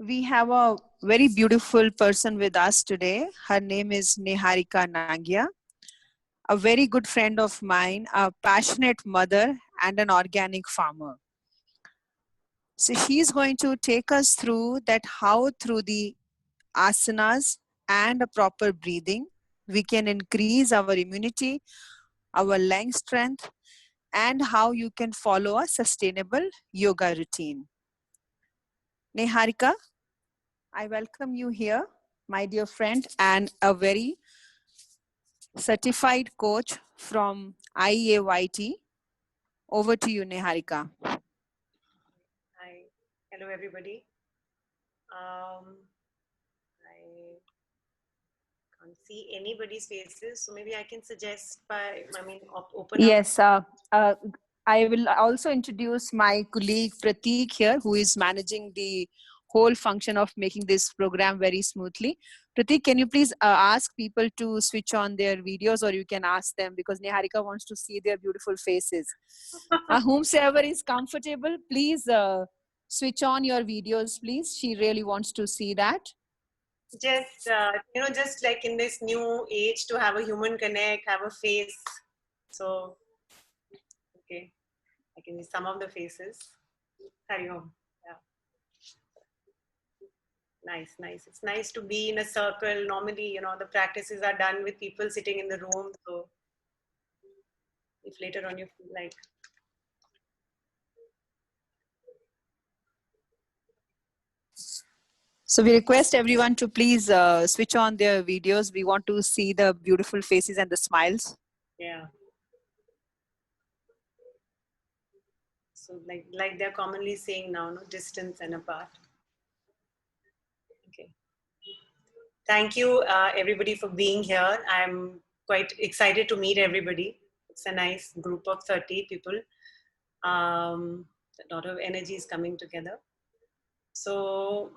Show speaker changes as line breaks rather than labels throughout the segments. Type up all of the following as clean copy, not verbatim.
We have a very beautiful person with us today. Her name is Niharika Nangia, a very good friend of mine, a passionate mother, and an organic farmer. So she's going to take us through that how through the asanas and a proper breathing, we can increase our immunity, our lung strength, and how you can follow a sustainable yoga routine. Niharika, I welcome you here, my dear friend, and a very certified coach from IAYT. Over to you, Niharika.
Hi, hello everybody. I can't see anybody's faces, so maybe I can suggest open up.
Yes, I will also introduce my colleague Prateek here, who is managing the whole function of making this program very smoothly. Prateek, can you please ask people to switch on their videos, or you can ask them because Niharika wants to see their beautiful faces. Whomsoever is comfortable, please switch on your videos, please. She really wants to see that.
Just like in this new age, to have a human connect, have a face. So, okay, I can see some of the faces. Carry on. Yeah. Nice, nice. It's nice to be in a circle. Normally, the practices are done with people sitting in the room. So, if later on you feel like.
So we request everyone to please switch on their videos. We want to see the beautiful faces and the smiles.
Yeah. So like they're commonly saying now, no distance and apart. Okay. Thank you, everybody, for being here. I'm quite excited to meet everybody. It's a nice group of 30 people. A lot of energy is coming together. So,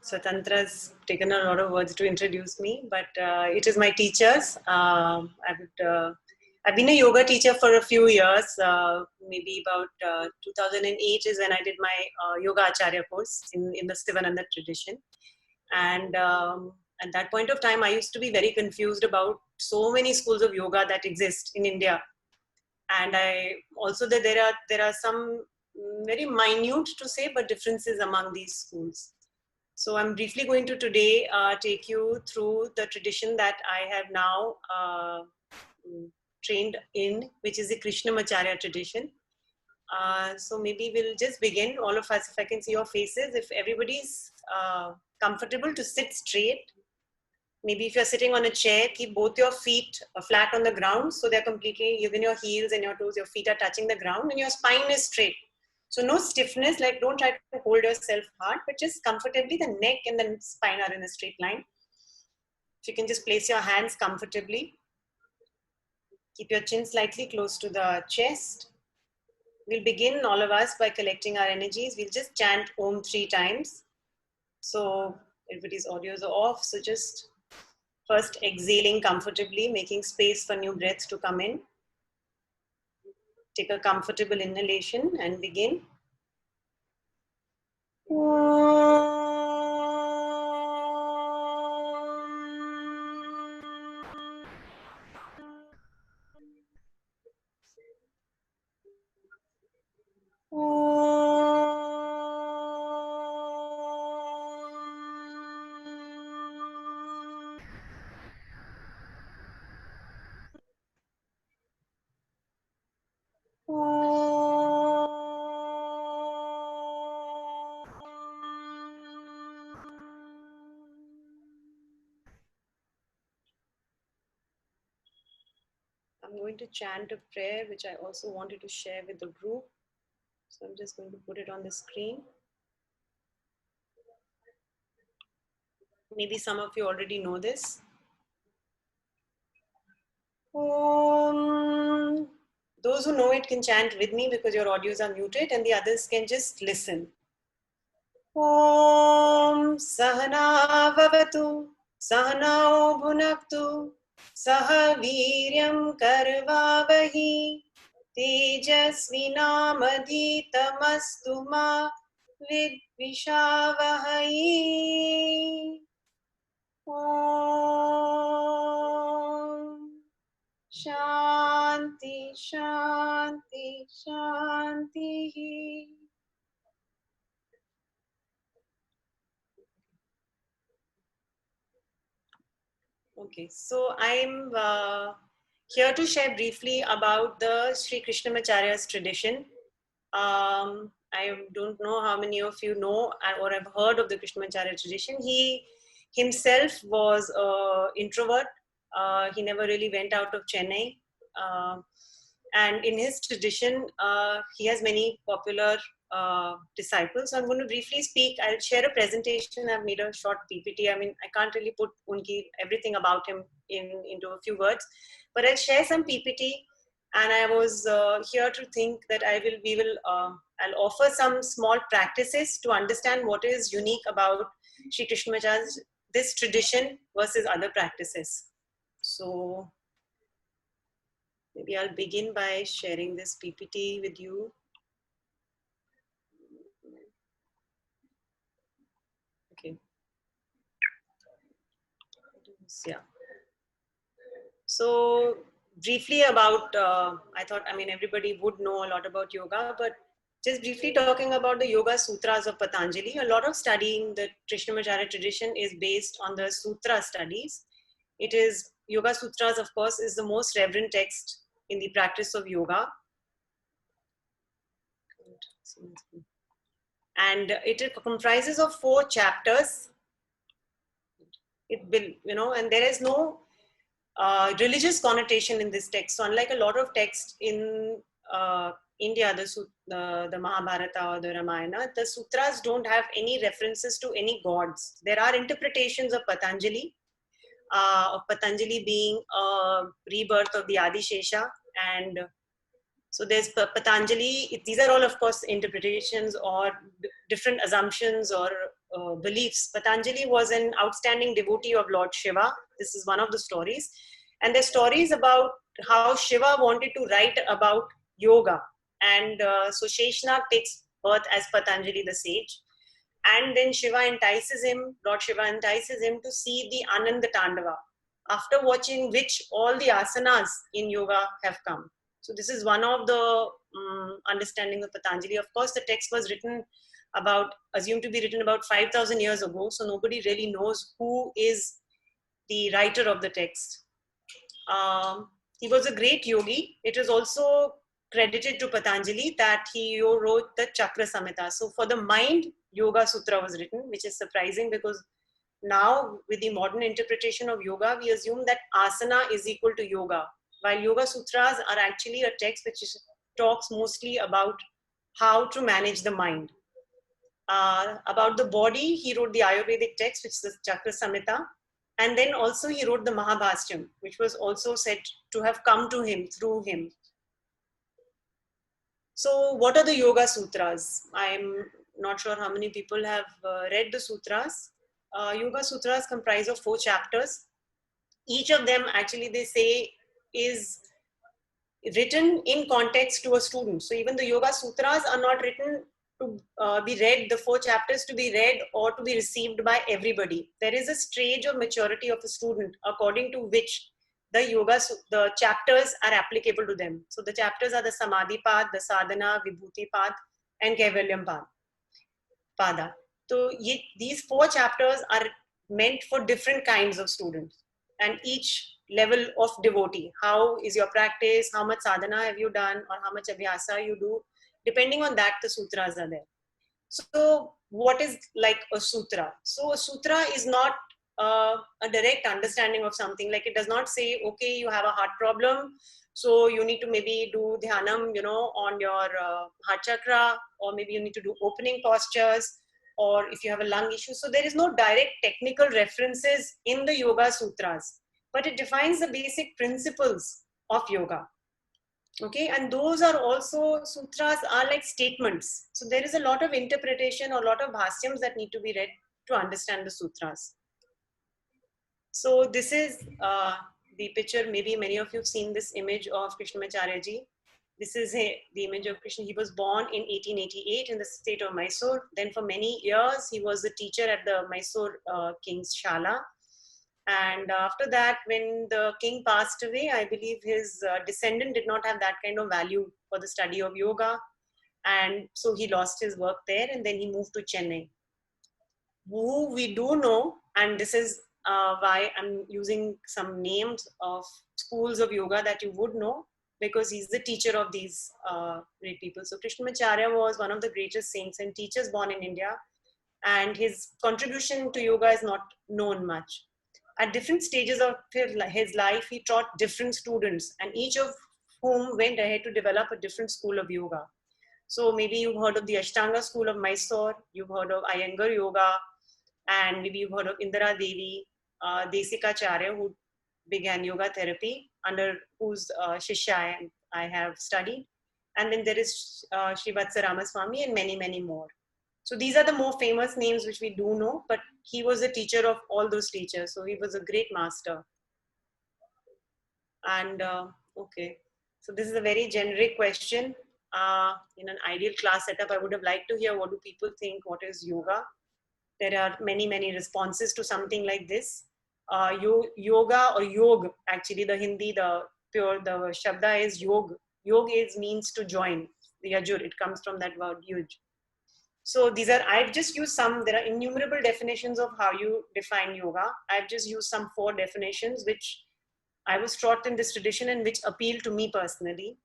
Swatantra's taken a lot of words to introduce me, but it is my teachers. I've been a yoga teacher for a few years. Maybe about 2008 is when I did my Yoga Acharya course in the Sivananda tradition. And at that point of time, I used to be very confused about so many schools of yoga that exist in India. And I also that there are some very minute to say, but differences among these schools. So I'm briefly going to today take you through the tradition that I have now trained in, which is the Krishnamacharya tradition. So maybe we'll just begin, all of us, if I can see your faces, if everybody's comfortable to sit straight. Maybe if you're sitting on a chair, keep both your feet flat on the ground, so they're completely, even your heels and your toes, your feet are touching the ground and your spine is straight. So no stiffness, like don't try to hold yourself hard, but just comfortably, the neck and the spine are in a straight line. If you can just place your hands comfortably. Keep your chin slightly close to the chest. We'll begin, all of us, by collecting our energies. We'll just chant Om 3 times. So everybody's audios are off, so just first exhaling comfortably, making space for new breaths to come in. Take a comfortable inhalation and begin. I'm going to chant a prayer which I also wanted to share with the group. So I'm just going to put it on the screen. Maybe some of you already know this. Om. Those who know it can chant with me because your audios are muted, and the others can just listen. Om Sahana Vavatu Sahanao Bhunaktu Saha Viryam Karvavahi Tejasvinamaditamastuma विद्विषावहै ॐ शान्ति शान्ति शान्तिः. Okay, so I'm here to share briefly about the Sri Krishnamacharya's tradition. I don't know how many of you know or have heard of the Krishnamacharya tradition. He himself was an introvert. He never really went out of Chennai. And in his tradition, he has many popular disciples. So I'm going to briefly speak. I'll share a presentation. I've made a short PPT. I mean, I can't really put everything about him into a few words, but I'll share some PPT. And I was here to think that I'll offer some small practices to understand what is unique about Sri Krishnamacharya's this tradition versus other practices. So maybe I'll begin by sharing this PPT with you. Okay. Yeah. So briefly about, I mean, everybody would know a lot about yoga, but just briefly talking about the Yoga Sutras of Patanjali, a lot of studying the Krishnamacharya tradition is based on the Sutra studies. It is, Yoga Sutras, of course, is the most reverent text in the practice of yoga. And it comprises of 4 chapters. It will, you know, and there is no religious connotation in this text. So unlike a lot of texts in India, the Mahabharata or the Ramayana, the sutras don't have any references to any gods. There are interpretations of Patanjali being a rebirth of the Adishesha. And so there's Patanjali. These are all, of course, interpretations or different assumptions or beliefs. Patanjali was an outstanding devotee of Lord Shiva. This is one of the stories. And there's stories about how Shiva wanted to write about yoga. And so Sheshnag takes birth as Patanjali the sage. And then Lord Shiva entices him to see the Ananda Tandava, after watching which all the asanas in yoga have come. So this is one of the understanding of Patanjali. Of course, the text was assumed to be written about 5,000 years ago. So nobody really knows who is the writer of the text. He was a great yogi. It is also credited to Patanjali that he wrote the Chakra Samhita. So for the mind, Yoga Sutra was written, which is surprising because now with the modern interpretation of yoga, we assume that asana is equal to yoga, while Yoga Sutras are actually a text which talks mostly about how to manage the mind. About the body, he wrote the Ayurvedic text, which is the Chakra Samhita. And then also he wrote the Mahabhashyam, which was also said to have come to him through him. So what are the Yoga Sutras? I'm not sure how many people have read the sutras. Yoga Sutras comprise of 4 chapters. Each of them, actually, they say, is written in context to a student. So even the Yoga Sutras are not written to be read, the 4 chapters to be read or to be received by everybody. There is a stage of maturity of a student according to which the chapters are applicable to them. So the chapters are the Samadhi Path, the Sadhana, Vibhuti Path, and Kaivalyam Pada. So these 4 chapters are meant for different kinds of students and each level of devotee. How is your practice? How much sadhana have you done? Or how much abhyasa you do? Depending on that, the sutras are there. So what is like a sutra? So a sutra is not a direct understanding of something. Like it does not say, okay, you have a heart problem, so you need to maybe do dhyanam, on your heart chakra, or maybe you need to do opening postures, or if you have a lung issue. So there is no direct technical references in the Yoga Sutras, but it defines the basic principles of yoga. Okay, and those are also, sutras are like statements. So there is a lot of interpretation or a lot of bhasyams that need to be read to understand the sutras. So this is the picture. Maybe many of you have seen this image of Krishnamacharya ji. This is the image of Krishna. He was born in 1888 in the state of Mysore. Then for many years, he was a teacher at the Mysore King's Shala. And after that, when the king passed away, I believe his descendant did not have that kind of value for the study of yoga. And so he lost his work there, and then he moved to Chennai. Who we do know, and this is why I'm using some names of schools of yoga that you would know, because he's the teacher of these great people. So Krishnamacharya was one of the greatest saints and teachers born in India, and his contribution to yoga is not known much. At different stages of his life, he taught different students, and each of whom went ahead to develop a different school of yoga. So maybe you've heard of the Ashtanga school of Mysore, you've heard of Iyengar yoga, and maybe you've heard of Indira Devi, Desikacharya, who began yoga therapy, under whose Shishya I have studied. And then there is Srivatsa Ramaswamy and many, many more. So these are the more famous names which we do know, but he was a teacher of all those teachers. So he was a great master. And okay, so this is a very generic question. In an ideal class setup, I would have liked to hear what do people think, what is yoga? There are many, many responses to something like this. Yoga or yog, actually the Hindi, the shabda is yog. Yog means to join, the yajur, it comes from that word yuj. So these are, I've just used some, there are innumerable definitions of how you define yoga. I've just used some 4 definitions, which I was taught in this tradition and which appeal to me personally.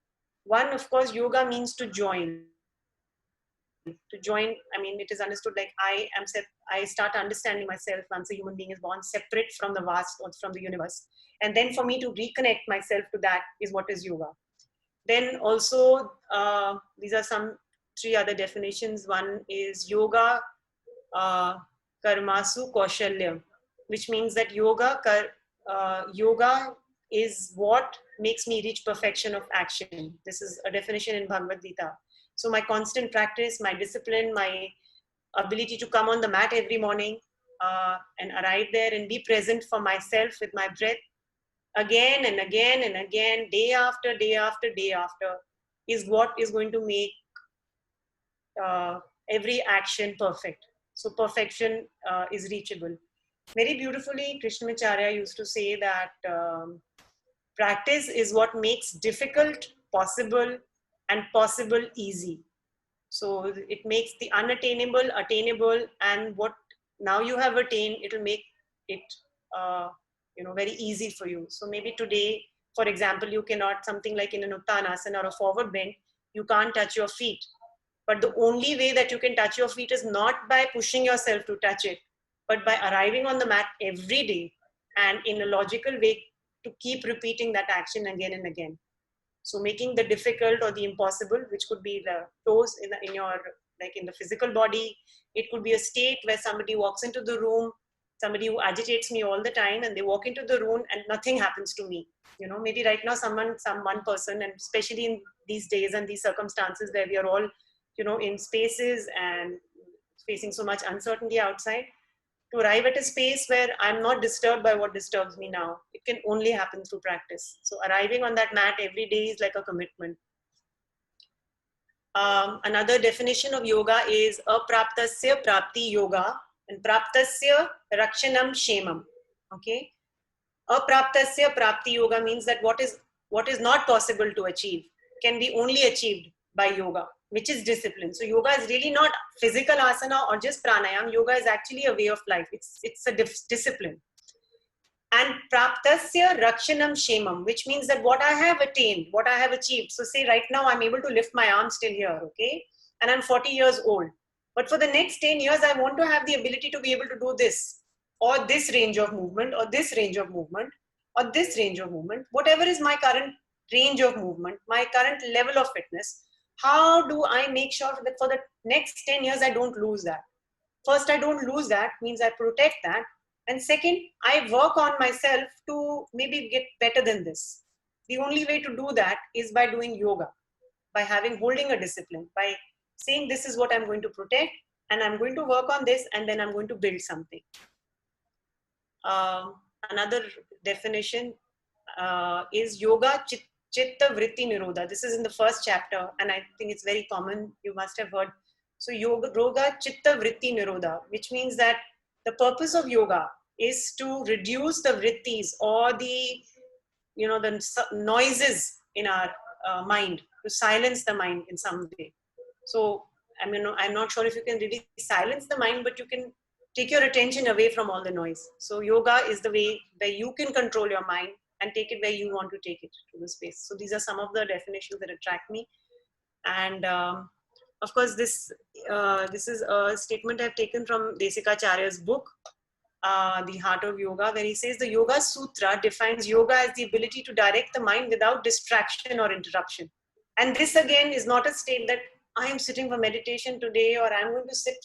One, of course, yoga means to join. To join, I mean, it is understood like I start understanding myself once a human being is born separate from the vast or from the universe. And then for me to reconnect myself to that is what is yoga. Then also, these are some 3 other definitions. One is yoga karmasu kaushalya, which means that yoga is what makes me reach perfection of action. This is a definition in Bhagavad Gita. So my constant practice, my discipline, my ability to come on the mat every morning and arrive there and be present for myself with my breath again and again and again, day after day after day after, is what is going to make every action perfect. So perfection is reachable. Very beautifully, Krishnamacharya used to say that practice is what makes difficult possible and possible easy. So it makes the unattainable attainable, and what now you have attained, it will make it very easy for you. So maybe today, for example, you cannot, something like in an Uttanasana or a forward bend, you can't touch your feet. But the only way that you can touch your feet is not by pushing yourself to touch it, but by arriving on the mat every day and in a logical way to keep repeating that action again and again. So making the difficult or the impossible, which could be the toes in your, like in the physical body, it could be a state where somebody walks into the room, somebody who agitates me all the time, and they walk into the room and nothing happens to me. Maybe right now some one person, and especially in these days and these circumstances where we are all, in spaces and facing so much uncertainty outside, to arrive at a space where I'm not disturbed by what disturbs me now. It can only happen through practice. So arriving on that mat every day is like a commitment. Another definition of yoga is apraptasya prapti yoga, and praptasya rakshanam shemam. Okay, apraptasya prapti yoga means that what is not possible to achieve can be only achieved by yoga, which is discipline. So yoga is really not physical asana or just pranayam. Yoga is actually a way of life. It's a discipline. And praptasya rakshanam shemam, which means that what I have attained, what I have achieved. So say right now I'm able to lift my arm still here, okay? And I'm 40 years old. But for the next 10 years, I want to have the ability to be able to do this, or this range of movement, or this range of movement, or this range of movement. Whatever is my current range of movement, my current level of fitness, how do I make sure that for the next 10 years, I don't lose that? First, I don't lose that, means I protect that. And second, I work on myself to maybe get better than this. The only way to do that is by doing yoga, by holding a discipline, by saying this is what I'm going to protect, and I'm going to work on this, and then I'm going to build something. Another definition is yoga Chitta Vritti Nirodha. This is in the first chapter, and I think it's very common. You must have heard. So yoga, Roga Chitta Vritti Nirodha, which means that the purpose of yoga is to reduce the vrittis, or the the noises in our mind, to silence the mind in some way. So I mean, I'm not sure if you can really silence the mind, but you can take your attention away from all the noise. So yoga is the way where you can control your mind and take it where you want to take it to the space. So these are some of the definitions that attract me. And of course, this is a statement I've taken from Desikacharya's book, The Heart of Yoga, where he says the Yoga Sutra defines yoga as the ability to direct the mind without distraction or interruption. And this again is not a state that I am sitting for meditation today, or I'm going to sit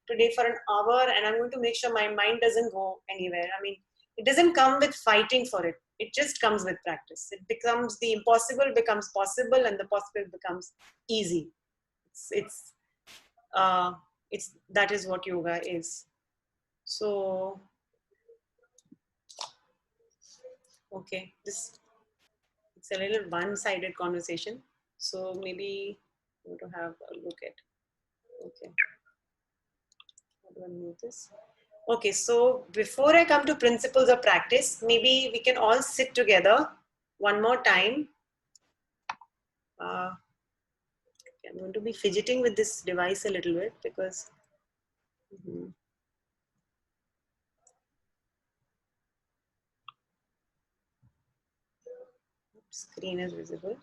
today for an hour and I'm going to make sure my mind doesn't go anywhere. I mean, it doesn't come with fighting for it. It just comes with practice. It becomes, the impossible becomes possible, and the possible becomes easy. It's that is what yoga is. So, okay, it's a little one-sided conversation. So maybe I want to have a look at, okay. How do I move this? Okay, so before I come to principles of practice, maybe we can all sit together one more time. I'm going to be fidgeting with this device a little bit because screen is visible.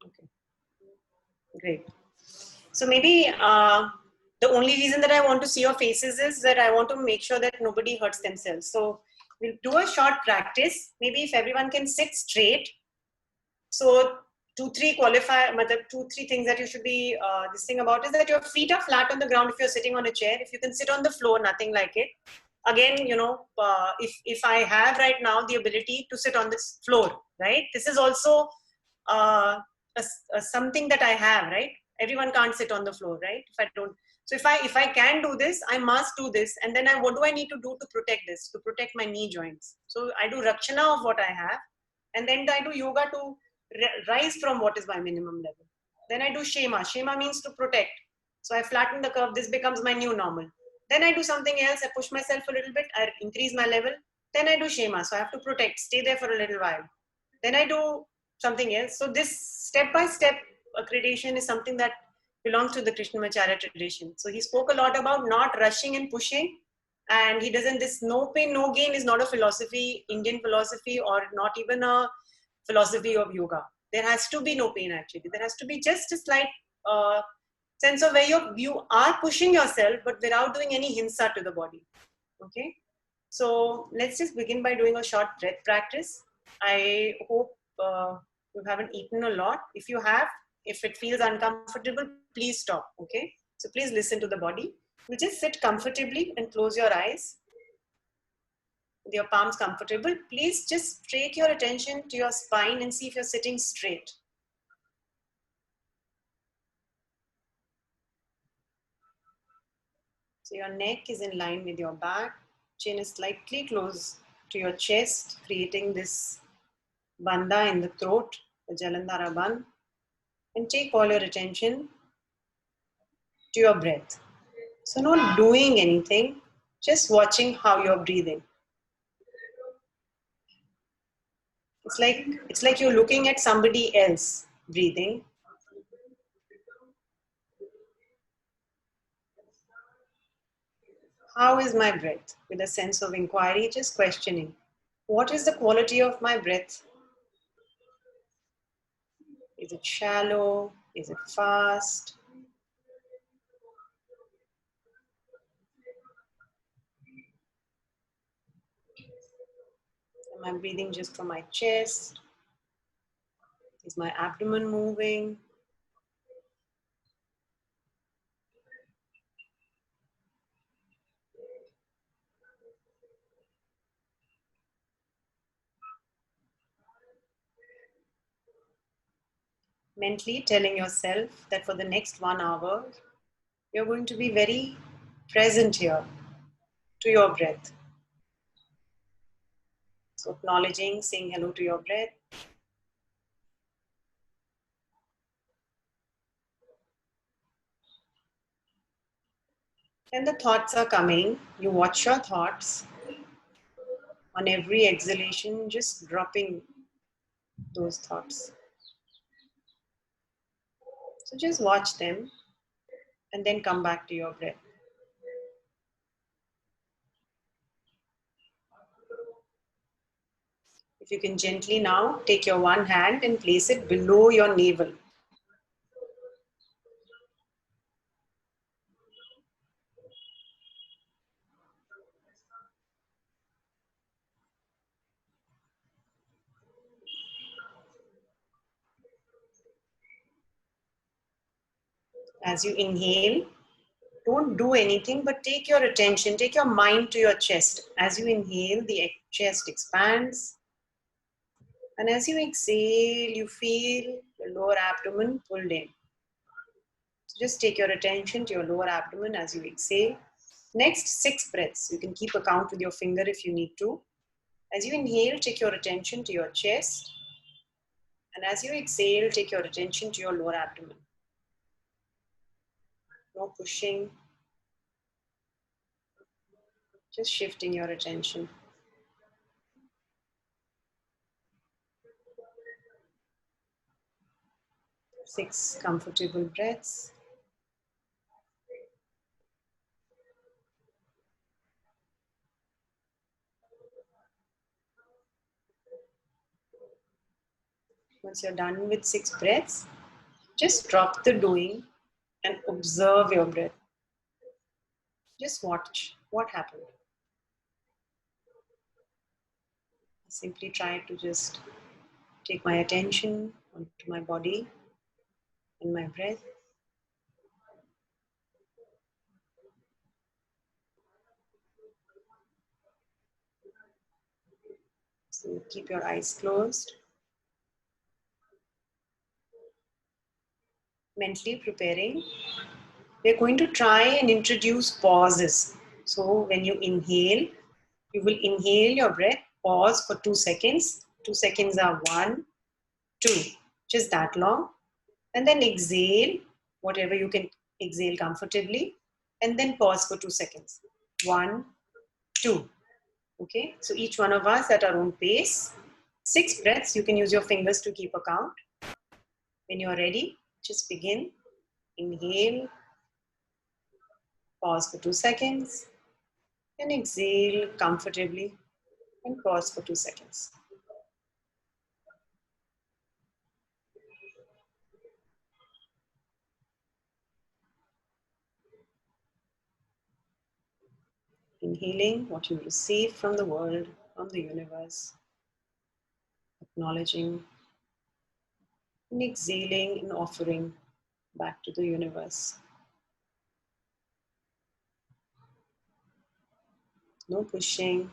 Okay, great. So maybe the only reason that I want to see your faces is that I want to make sure that nobody hurts themselves. So we'll do a short practice. Maybe if everyone can sit straight. So 2-3 things that you should be this thing about is that your feet are flat on the ground if you're sitting on a chair. If you can sit on the floor, nothing like it. Again, if I have right now the ability to sit on this floor, right? This is also something that I have, right? Everyone can't sit on the floor, right? If I don't. So if I can do this, I must do this. And then what do I need to do to protect this, to protect my knee joints? So I do Rakshana of what I have. And then I do yoga to rise from what is my minimum level. Then I do Shema. Shema means to protect. So I flatten the curve. This becomes my new normal. Then I do something else. I push myself a little bit. I increase my level. Then I do Shema. So I have to protect, stay there for a little while. Then I do something else. So this step-by-step accreditation is something that belongs to the Krishnamacharya tradition. So he spoke a lot about not rushing and pushing. And he doesn't, this no pain, no gain is not a philosophy, Indian philosophy, or not even a philosophy of yoga. There has to be no pain actually. There has to be just a slight sense of where you are pushing yourself, but without doing any hinsa to the body. Okay. So let's just begin by doing a short breath practice. I hope you haven't eaten a lot. If you have, if it feels uncomfortable, please stop. Okay. So please listen to the body. You just sit comfortably and close your eyes with your palms comfortable. Please just take your attention to your spine and see if you're sitting straight. So your neck is in line with your back. Chin is slightly close to your chest, creating this bandha in the throat, the Jalandhara bandh. And take all your attention to your breath. So not doing anything, just watching how you're breathing. It's like you're looking at somebody else breathing. How is my breath? With a sense of inquiry, just questioning. What is the quality of my breath? Is it shallow? Is it fast? Am I breathing just from my chest? Is my abdomen moving? Mentally telling yourself that for the next 1 hour, you're going to be very present here to your breath. So acknowledging, saying hello to your breath. And the thoughts are coming. You watch your thoughts. On every exhalation, just dropping those thoughts. So just watch them and then come back to your breath. If you can gently now take your one hand and place it below your navel. As you inhale, don't do anything but take your attention, take your mind to your chest. As you inhale, the chest expands. And as you exhale, you feel your lower abdomen pulled in. So just take your attention to your lower abdomen as you exhale. Next 6 breaths. You can keep a count with your finger if you need to. As you inhale, take your attention to your chest. And as you exhale, take your attention to your lower abdomen. No pushing, just shifting your attention. 6 comfortable breaths. Once you're done with 6 breaths, just drop the doing and observe your breath. Just watch what happened. I simply try to just take my attention onto my body and my breath. So keep your eyes closed. Mentally preparing. We're going to try and introduce pauses. So when you inhale, you will inhale your breath, pause for 2 seconds. 2 seconds are 1, 2, just that long. And then exhale, whatever you can exhale comfortably. And then pause for 2 seconds. 1, 2. Okay, so each one of us at our own pace. 6 breaths, you can use your fingers to keep a count. When you're ready, just begin. Inhale, pause for 2 seconds, and exhale comfortably and pause for 2 seconds. Inhaling what you receive from the world, from the universe, acknowledging, and exhaling and offering back to the universe. No pushing.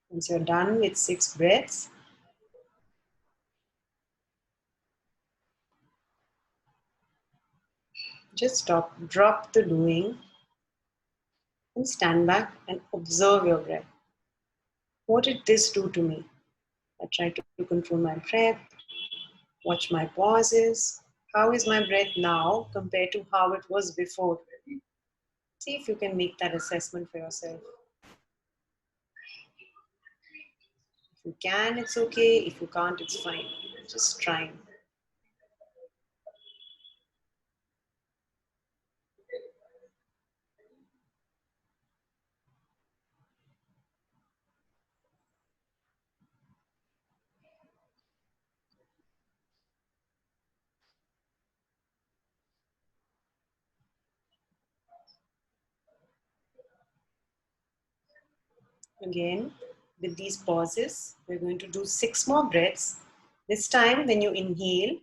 Once you're done with 6 breaths, just stop, drop the doing, and stand back and observe your breath. What did this do to me? I try to control my breath, watch my pauses. How is my breath now compared to how it was before? See if you can make that assessment for yourself. If you can, it's okay. If you can't, it's fine. Just trying. Again, with these pauses, we're going to do 6 more breaths. This time, when you inhale,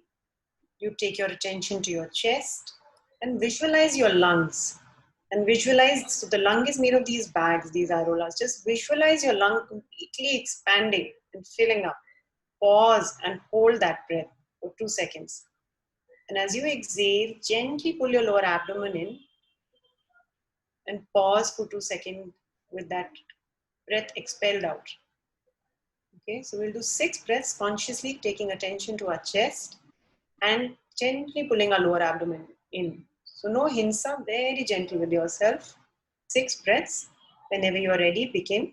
you take your attention to your chest and visualize your lungs. And visualize, so the lung is made of these bags, these areolas. Just visualize your lung completely expanding and filling up. Pause and hold that breath for 2 seconds. And as you exhale, gently pull your lower abdomen in and pause for 2 seconds with that breath expelled out. Okay, so we'll do 6 breaths consciously taking attention to our chest and gently pulling our lower abdomen in. So no hinsa, very gentle with yourself. 6 breaths. Whenever you're ready, begin.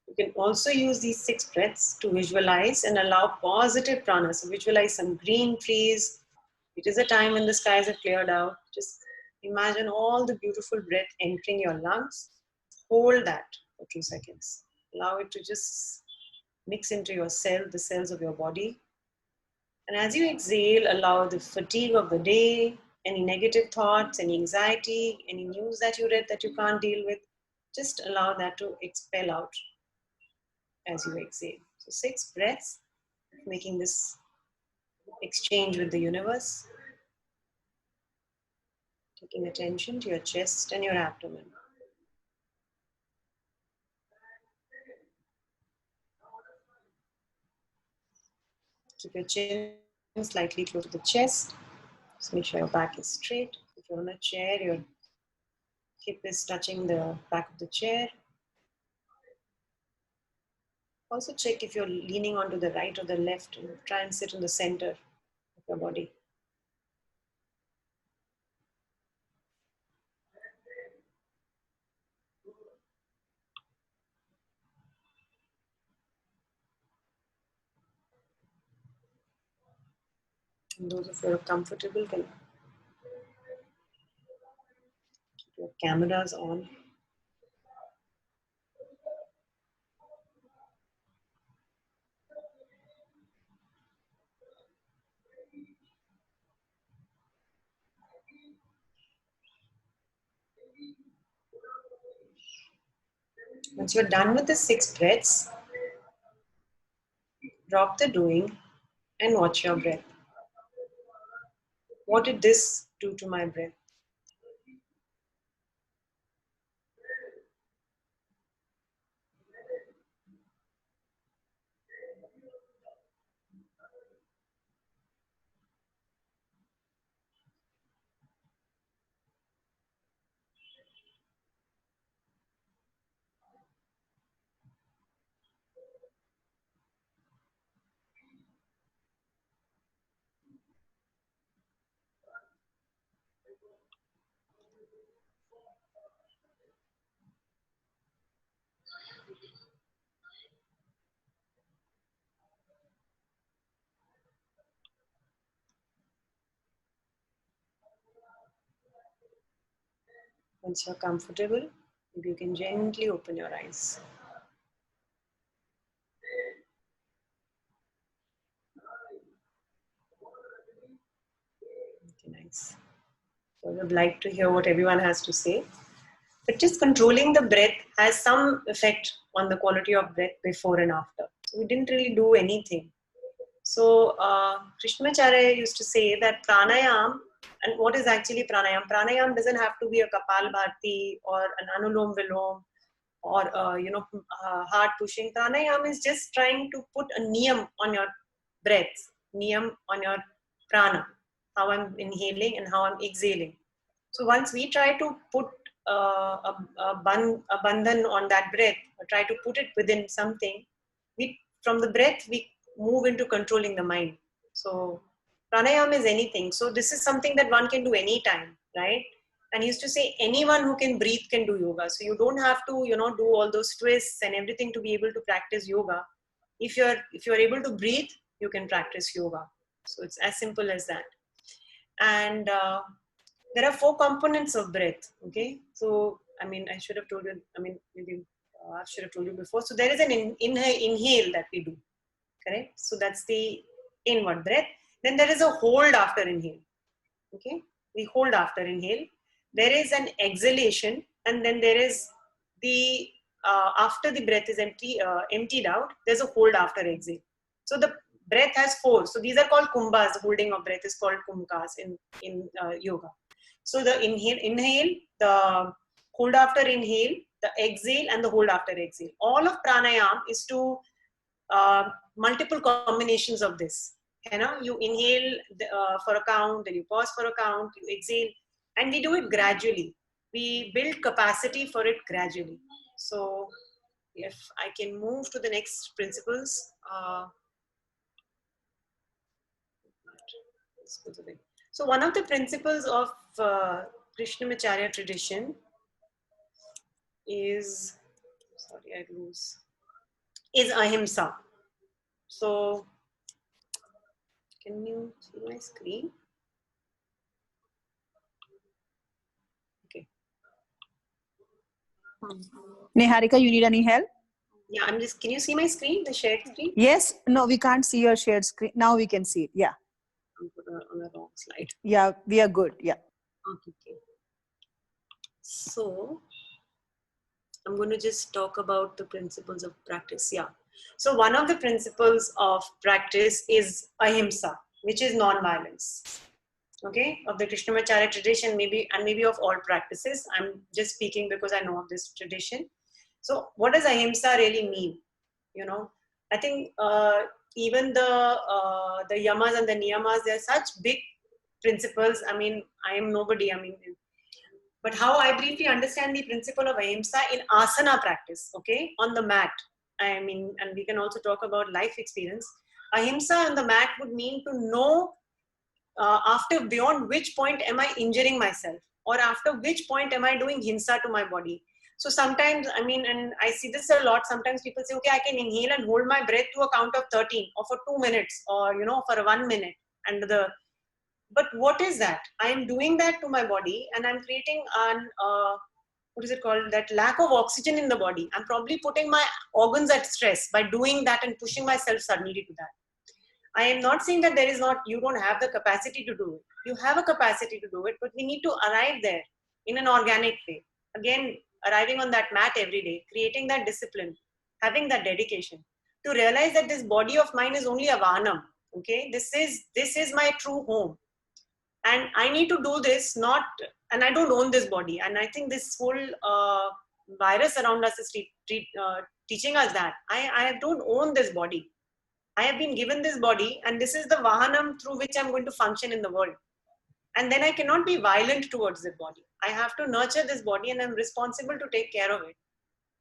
You can also use these 6 breaths to visualize and allow positive prana. So visualize some green trees. It is a time when the skies have cleared out. Just imagine all the beautiful breath entering your lungs. Hold that for 2 seconds. Allow it to just mix into your cell, the cells of your body. And as you exhale, allow the fatigue of the day, any negative thoughts, any anxiety, any news that you read that you can't deal with, just allow that to expel out as you exhale. So 6 breaths, making this exchange with the universe, taking attention to your chest and your abdomen. Keep your chin slightly close to the chest. Just make sure your back is straight. If you're on a chair, your hip is touching the back of the chair. Also check if you're leaning onto the right or the left and try and sit in the center of your body. And those of you who are comfortable can keep your cameras on. Once you're done with the 6 breaths, drop the doing and watch your breath. What did this do to my breath? Once you're comfortable, maybe you can gently open your eyes. Okay, nice. So I would like to hear what everyone has to say. But just controlling the breath has some effect on the quality of breath before and after. So we didn't really do anything. So Krishnamacharya used to say that pranayam, and what is actually pranayam? Pranayam doesn't have to be a Kapalbhati or an Anulom Vilom or heart pushing. Pranayam is just trying to put a niyam on your breath, niyam on your prana, how I'm inhaling and how I'm exhaling. So once we try to put a bandhan on that breath, or try to put it within something, we from the breath we move into controlling the mind. So pranayama is anything. So this is something that one can do anytime, right? And he used to say anyone who can breathe can do yoga. So you don't have to, do all those twists and everything to be able to practice yoga. If you're able to breathe, you can practice yoga. So it's as simple as that. And there are 4 components of breath. Okay, so I should have told you. Maybe I should have told you before. So there is an inhale that we do. Correct. So that's the inward breath. Then there is a hold after inhale. Okay, we hold after inhale. There is an exhalation, and then there is the after the breath is emptied out, there's a hold after exhale. So the breath has 4. So these are called kumbhas. The holding of breath is called kumbhas in yoga. So the inhale, the hold after inhale, the exhale, and the hold after exhale. All of pranayam is to multiple combinations of this. You know, you inhale for a count, then you pause for a count, you exhale, and we do it gradually. We build capacity for it gradually. So if I can move to the next principles. So one of the principles of Krishnamacharya tradition is, is ahimsa. So can you see my screen? Okay.
Niharika, you need any help?
Yeah, can you see my screen, the shared screen?
Yes. No, we can't see your shared screen. Now we can see it. Yeah.
I'm on the wrong slide.
Yeah, we are good. Yeah.
Okay. So I'm going to just talk about the principles of practice. Yeah. So one of the principles of practice is ahimsa, which is non-violence. Okay, of the Krishnamacharya tradition, maybe of all practices. I'm just speaking because I know of this tradition. So what does ahimsa really mean? You know, I think even the yamas and the niyamas, they're such big principles. I mean, I am nobody. I mean, but how I briefly understand the principle of ahimsa in asana practice, okay, on the mat. I mean, and we can also talk about life experience. Ahimsa on the mat would mean to know after beyond which point am I injuring myself, or after which point am I doing hinsa to my body. So sometimes, I mean, and I see this a lot, sometimes people say, okay, I can inhale and hold my breath to a count of 13 or for 2 minutes or, you know, for 1 minute. But what is that? I am doing that to my body and I'm creating what is it called? That lack of oxygen in the body. I'm probably putting my organs at stress by doing that and pushing myself suddenly to that. I am not saying that you don't have the capacity to do it. You have a capacity to do it, but we need to arrive there in an organic way. Again, arriving on that mat every day, creating that discipline, having that dedication to realize that this body of mine is only a vahanam. Okay, this is my true home. And I need to do this, and I don't own this body. And I think this whole virus around us is teaching us that I don't own this body. I have been given this body, and this is the vahanam through which I'm going to function in the world. And then I cannot be violent towards this body. I have to nurture this body, and I'm responsible to take care of it.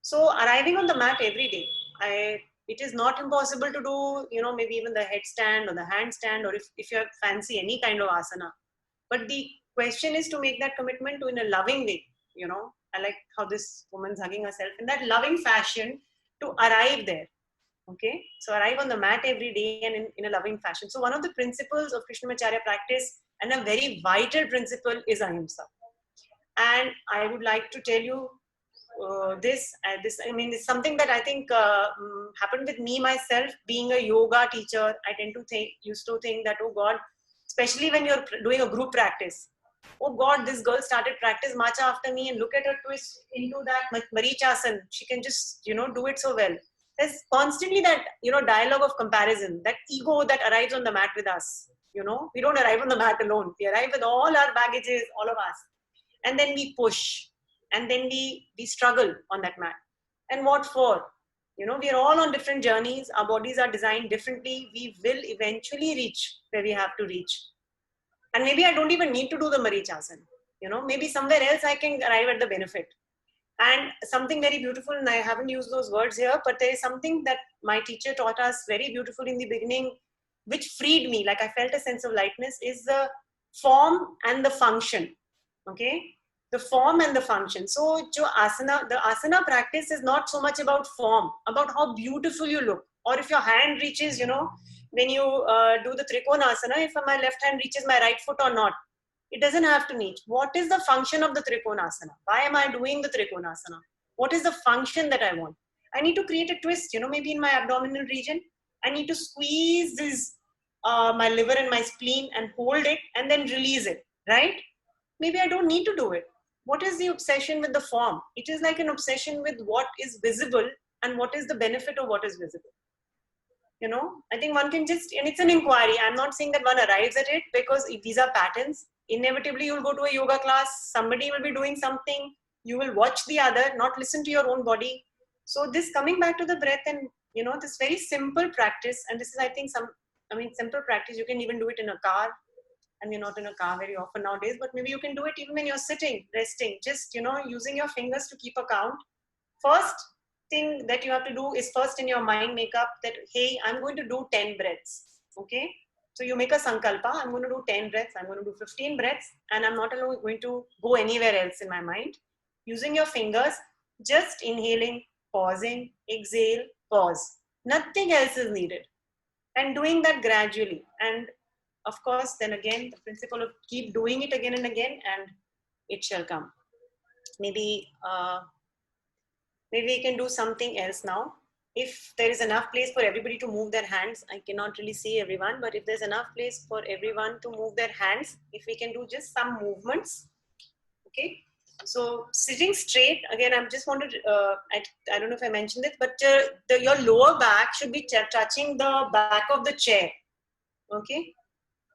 So arriving on the mat every day, it is not impossible to do, you know, maybe even the headstand or the handstand, or if you fancy any kind of asana. But the question is to make that commitment to in a loving way, you know. I like how this woman's hugging herself in that loving fashion to arrive there. Okay, so arrive on the mat every day and in a loving fashion. So one of the principles of Krishnamacharya practice, and a very vital principle, is ahimsa. And I would like to tell you this. I mean, it's something that I think happened with me myself. Being a yoga teacher, I used to think that, oh God, especially when you're doing a group practice, oh God, this girl started practice matcha after me, and look at her twist into that Marichasan. She can just, you know, do it so well. There's constantly that, you know, dialogue of comparison, that ego that arrives on the mat with us. You know, we don't arrive on the mat alone. We arrive with all our baggages, all of us. And then we push. And then we struggle on that mat. And what for? You know, we are all on different journeys. Our bodies are designed differently. We will eventually reach where we have to reach. And maybe I don't even need to do the Marichasan. You know, maybe somewhere else I can arrive at the benefit. And something very beautiful, and I haven't used those words here, but there is something that my teacher taught us very beautiful in the beginning, which freed me, like I felt a sense of lightness, is the form and the function. Okay, the form and the function. So the asana practice is not so much about form, about how beautiful you look, or if your hand reaches, you know, when you do the Trikonasana, if my left hand reaches my right foot or not. It doesn't have to reach. What is the function of the Trikonasana? Why am I doing the Trikonasana? What is the function that I want? I need to create a twist, you know, maybe in my abdominal region. I need to squeeze this, my liver and my spleen and hold it and then release it, right? Maybe I don't need to do it. what is the obsession with the form? It is like an obsession with what is visible and what is the benefit of what is visible. You know, I think one can just, and it's an inquiry. I'm not saying that one arrives at it, because if these are patterns, inevitably you'll go to a yoga class, somebody will be doing something, you will watch the other, not listen to your own body. So this coming back to the breath, and you know, this very simple practice, and this is, I think, simple practice, you can even do it in a car, and you're not in a car very often nowadays, but maybe you can do it even when you're sitting, resting, just, you know, using your fingers to keep a count. First thing that you have to do is, first in your mind make up that, hey, I'm going to do 10 breaths. Okay, so you make a sankalpa, I'm going to do 10 breaths, I'm going to do 15 breaths, and I'm not going to go anywhere else in my mind. Using your fingers, just inhaling, pausing, exhale, pause, nothing else is needed, and doing that gradually. And of course, then again, the principle of keep doing it again and again, and it shall come. Maybe maybe we can do something else now. If there is enough place for everybody to move their hands, I cannot really see everyone, but if there's enough place for everyone to move their hands, if we can do just some movements. Okay, so sitting straight, again, I just wanted, I don't know if I mentioned it, but your lower back should be touching the back of the chair. Okay,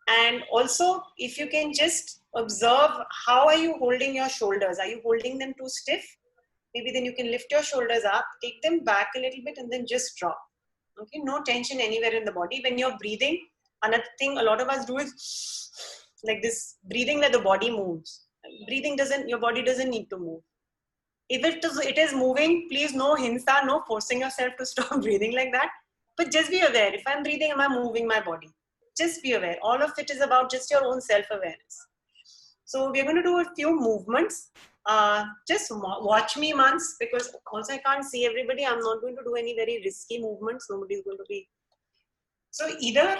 and also if you can just observe, how are you holding your shoulders? Are you holding them too stiff? Maybe then you can lift your shoulders up, take them back a little bit, and then just drop. Okay, no tension anywhere in the body. When you're breathing, another thing a lot of us do is like this, breathing like the body moves. Breathing doesn't, your body doesn't need to move. If it is moving, please no hinsa, no forcing yourself to stop breathing like that. But just be aware, if I'm breathing, am I moving my body? Just be aware. All of it is about just your own self-awareness. So we're going to do a few movements. Just watch me once, because also I can't see everybody. I'm not going to do any very risky movements. Nobody's going to be. So either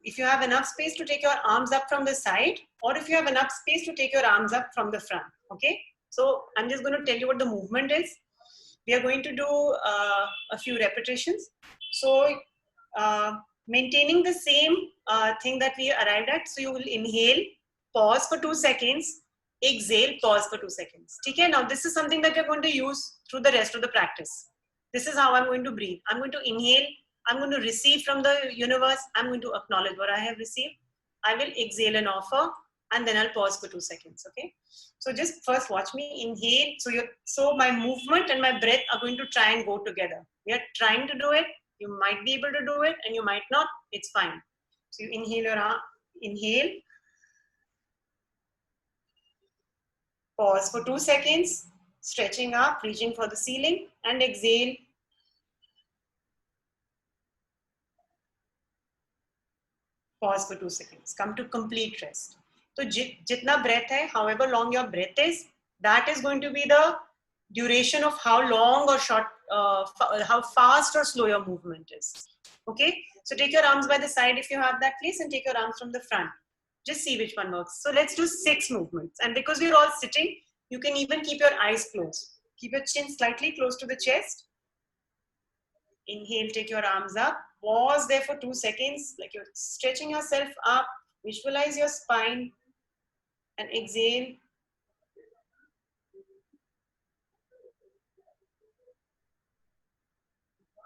if you have enough space to take your arms up from the side, or if you have enough space to take your arms up from the front. Okay. So I'm just going to tell you what the movement is. We are going to do a few repetitions. So maintaining the same thing that we arrived at. So you will inhale, pause for 2 seconds, exhale, pause for 2 seconds. Okay, now this is something that you're going to use through the rest of the practice. This is how I'm going to breathe. I'm going to inhale, I'm going to receive from the universe, I'm going to acknowledge what I have received. I will exhale and offer, and then I'll pause for 2 seconds. Okay, so just first watch me inhale. So my movement and my breath are going to try and go together. We are trying to do it. You might be able to do it, and you might not. It's fine. So you inhale your arm, inhale, pause for 2 seconds, stretching up, reaching for the ceiling, and exhale. Pause for 2 seconds. Come to complete rest. So jitna breath hai, however long your breath is, that is going to be the duration of how long or short, how fast or slow your movement is. Okay, so take your arms by the side if you have that place, and take your arms from the front. Just see which one works. So let's do 6 movements. And because we're all sitting, you can even keep your eyes closed. Keep your chin slightly close to the chest. Inhale, take your arms up. Pause there for 2 seconds, like you're stretching yourself up. Visualize your spine, and exhale.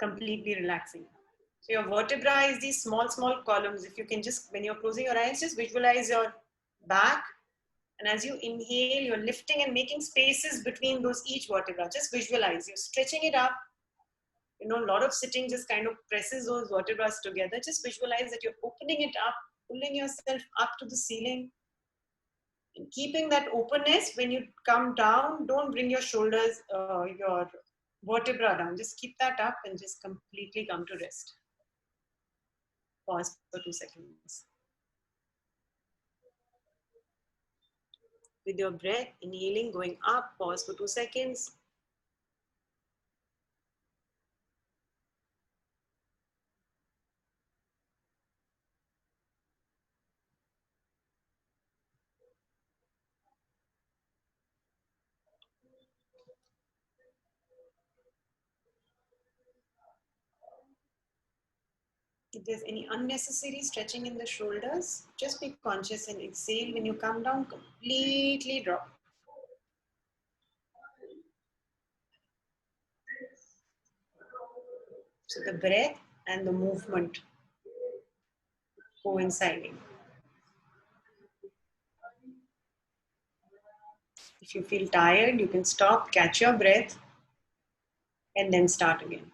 Completely relaxing. So your vertebra is these small columns. If you can just, when you're closing your eyes, just visualize your back. And as you inhale, you're lifting and making spaces between those each vertebra. Just visualize, you're stretching it up. You know, a lot of sitting just kind of presses those vertebrae together. Just visualize that you're opening it up, pulling yourself up to the ceiling. And keeping that openness, when you come down, don't bring your shoulders, your vertebra down. Just keep that up and just completely come to rest. Pause for 2 seconds. With your breath, inhaling, going up, pause for 2 seconds. If there's any unnecessary stretching in the shoulders, just be conscious and exhale. When you come down, completely drop. So the breath and the movement coinciding. If you feel tired, you can stop, catch your breath, and then start again.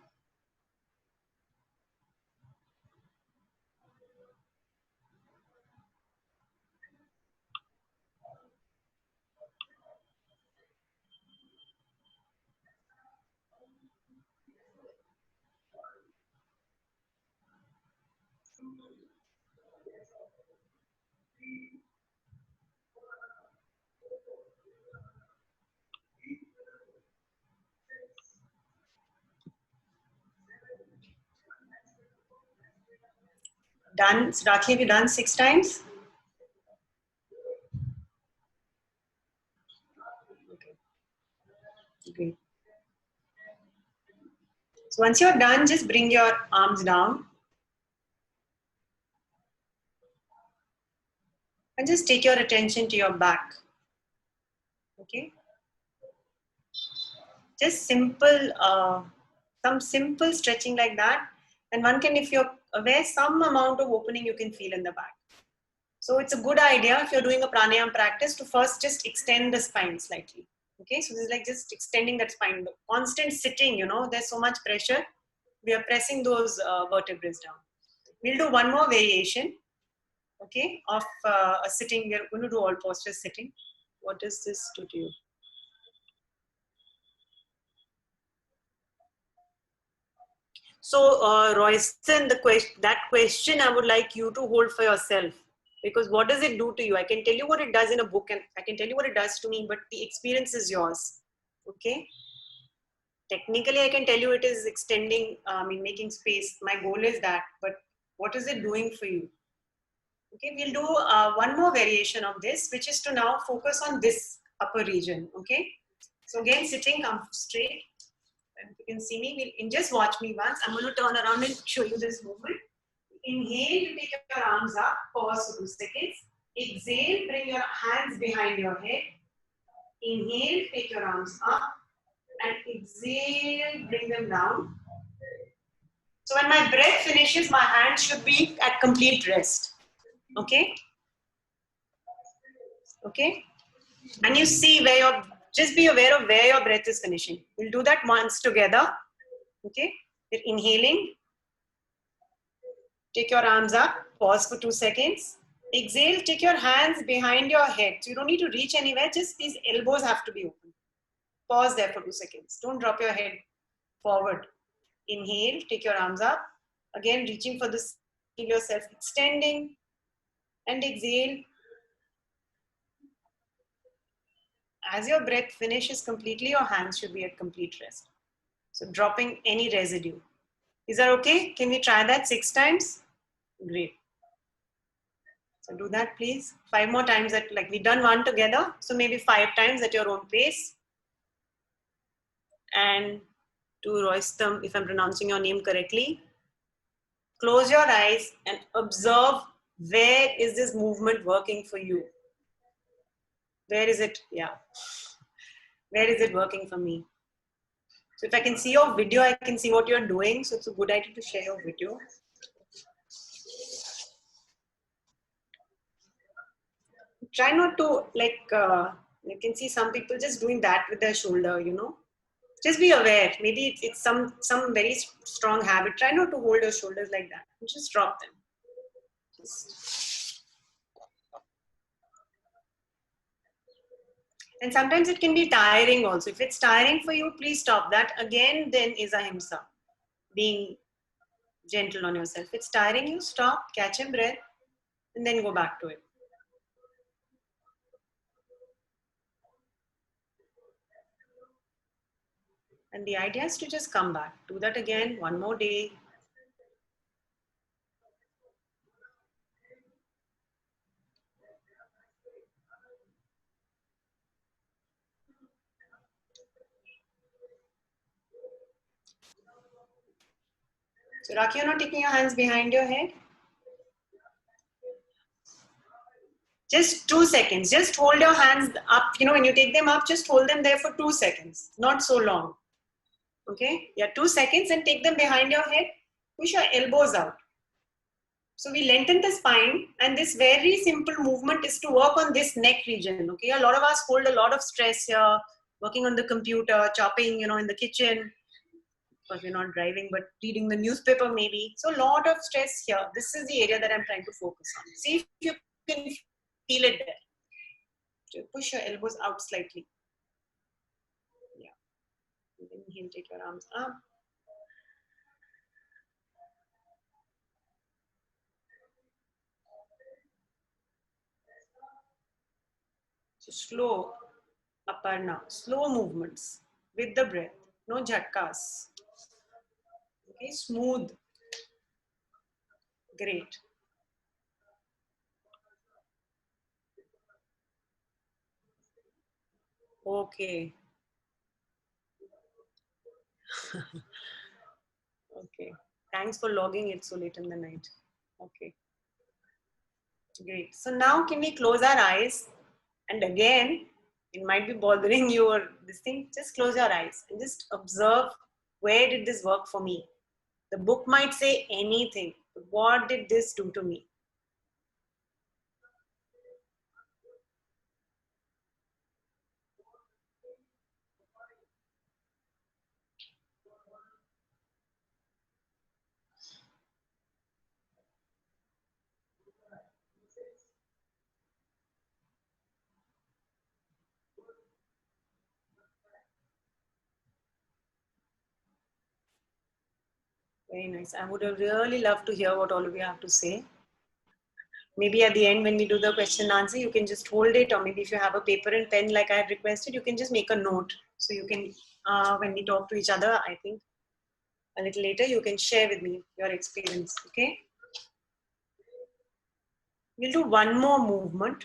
Done. Rakhi, have you done 6 times? Okay. Great. So once you're done, just bring your arms down. And just take your attention to your back. Okay. Just simple, some simple stretching like that. And one can, if you're aware, some amount of opening you can feel in the back. So it's a good idea if you're doing a pranayama practice to first just extend the spine slightly. Okay, so this is like just extending that spine. The constant sitting, you know, there's so much pressure. We are pressing those vertebrae down. We'll do one more variation, okay, of a sitting. We're going to do all postures sitting. What does this do to you? So, Royston, that question I would like you to hold for yourself. Because what does it do to you? I can tell you what it does in a book and I can tell you what it does to me, but the experience is yours. Okay? Technically, I can tell you it is extending, making space. My goal is that, but what is it doing for you? Okay, we'll do one more variation of this, which is to now focus on this upper region. Okay? So again, sitting, come straight. And you can see me, just watch me once. I'm going to turn around and show you this movement. Inhale, you take your arms up, pause for 2 seconds. Exhale, bring your hands behind your head. Inhale, take your arms up. And exhale, bring them down. So when my breath finishes, my hands should be at complete rest. Okay? Okay? And you see where your, just be aware of where your breath is finishing. We'll do that once together. Okay? You're inhaling. Take your arms up, pause for 2 seconds. Exhale, take your hands behind your head. So you don't need to reach anywhere, just these elbows have to be open. Pause there for 2 seconds. Don't drop your head forward. Inhale, take your arms up. Again, reaching for this, feel yourself extending. And exhale. As your breath finishes completely, your hands should be at complete rest. So dropping any residue. Is that okay? Can we try that 6 times? Great. So do that, please. 5 more times at, like we done 1 together. So maybe 5 times at your own pace. And to Royston, if I'm pronouncing your name correctly, close your eyes and observe where is this movement working for you. Where is it? Yeah. Where is it working for me? So if I can see your video, I can see what you're doing. So it's a good idea to share your video. Try not to like, you can see some people just doing that with their shoulder, you know. Just be aware. Maybe it's some very strong habit. Try not to hold your shoulders like that. Just drop them. And sometimes it can be tiring also. If it's tiring for you, please stop that. Again, then is ahimsa. Being gentle on yourself. If it's tiring you, stop, catch a breath, and then go back to it. And the idea is to just come back. Do that again, one more day. So Rakhi, you're not taking your hands behind your head. Just 2 seconds. Just hold your hands up. You know, when you take them up, just hold them there for 2 seconds. Not so long. Okay, yeah, 2 seconds and take them behind your head. Push your elbows out. So we lengthen the spine, and this very simple movement is to work on this neck region. Okay, a lot of us hold a lot of stress here, working on the computer, chopping, in the kitchen, because we're not driving, but reading the newspaper maybe. So a lot of stress here. This is the area that I'm trying to focus on. See if you can feel it there. So push your elbows out slightly. Yeah. And then you can take your arms up. So slow aparna, slow movements with the breath, no jhatkas. Okay, smooth. Great. Okay. Okay. Thanks for logging it so late in the night. Okay. Great. So now can we close our eyes? And again, it might be bothering you or this thing. Just close your eyes and just observe, where did this work for me? The book might say anything, but what did this do to me? Very nice. I would have really loved to hear what all of you have to say. Maybe at the end, when we do the question and answer, you can just hold it, or maybe if you have a paper and pen like I had requested, you can just make a note. So you can, when we talk to each other, I think a little later, you can share with me your experience. Okay. We'll do one more movement.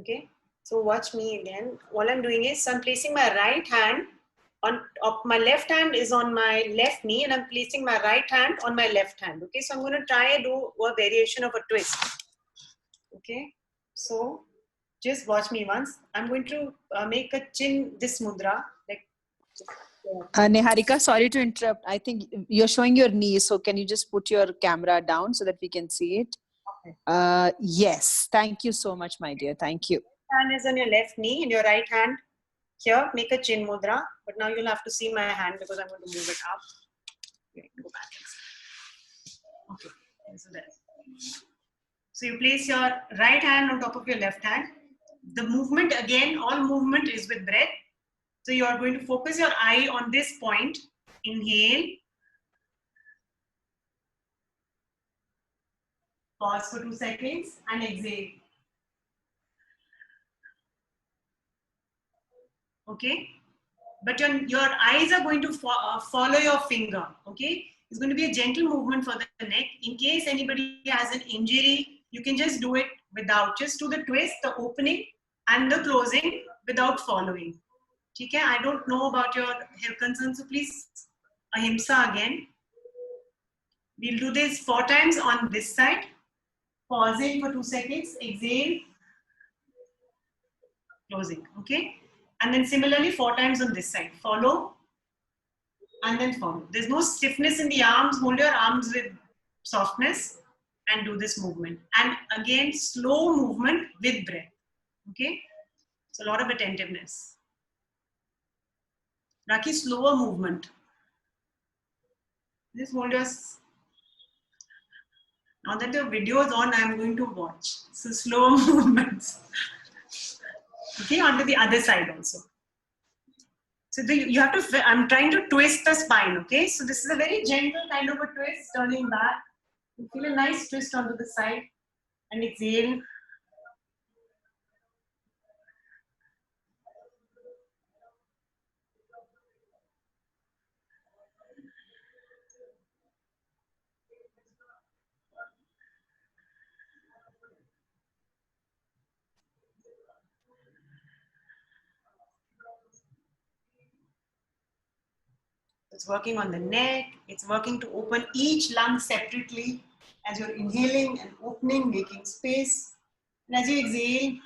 Okay. So watch me again. All I'm doing is I'm placing my right hand on my left hand is on my left knee, and I'm placing my right hand on my left hand. Okay. So I'm going to try and do a variation of a twist. Okay. So just watch me once. I'm going to make a chin this mudra. Like,
Niharika, sorry to interrupt. I think you're showing your knee, so can you just put your camera down so that we can see it? Okay. Yes. Thank you so much, my dear. Thank you.
Hand is on your left knee and your right hand here. Make a chin mudra. But now you'll have to see my hand because I'm going to move it up. Okay, go back. Okay. So there. So you place your right hand on top of your left hand. The movement, again, all movement is with breath. So you are going to focus your eye on this point. Inhale. Pause for 2 seconds and exhale. Okay. But your eyes are going to follow your finger. Okay. It's going to be a gentle movement for the neck. In case anybody has an injury, you can just do it without. Just do the twist, the opening and the closing without following. Okay. I don't know about your health concerns, so please, ahimsa again. We'll do this 4 times on this side. Pausing for 2 seconds. Exhale. Closing. Okay. And then similarly 4 times on this side. Follow. And then follow. There's no stiffness in the arms. Hold your arms with softness and do this movement. And again, slow movement with breath. Okay. So a lot of attentiveness. Raki, slower movement. Just hold your. Now that your video is on, I'm going to watch. So slow movements. Okay, onto the other side also. So you have to, I'm trying to twist the spine, okay? So this is a very gentle kind of a twist, turning back. You feel a nice twist onto the side and exhale. It's working on the neck. It's working to open each lung separately as you're inhaling and opening, making space. And as you exhale,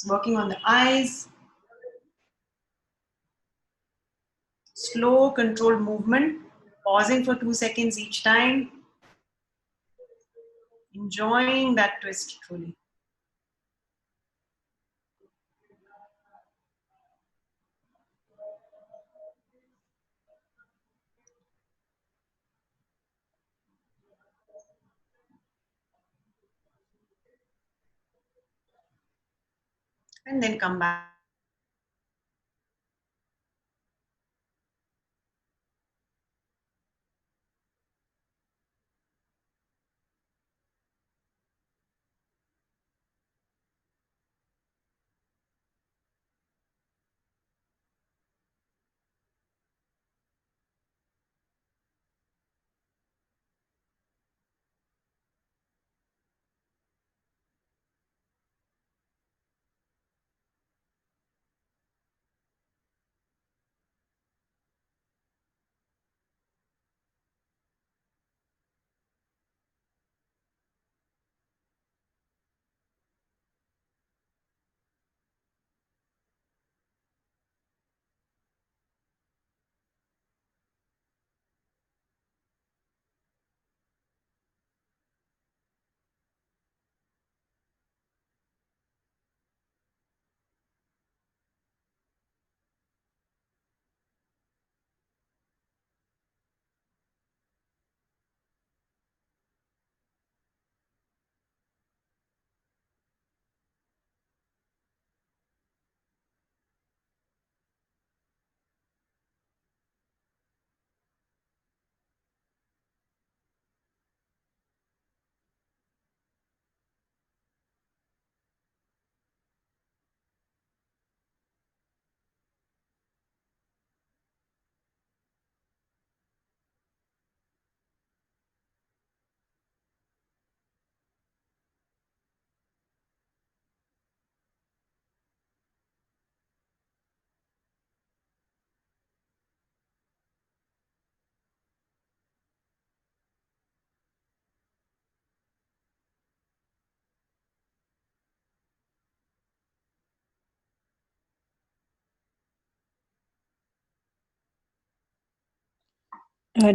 Working on the eyes. Slow, controlled movement. Pausing for 2 seconds each time. Enjoying that twist truly. And then come back.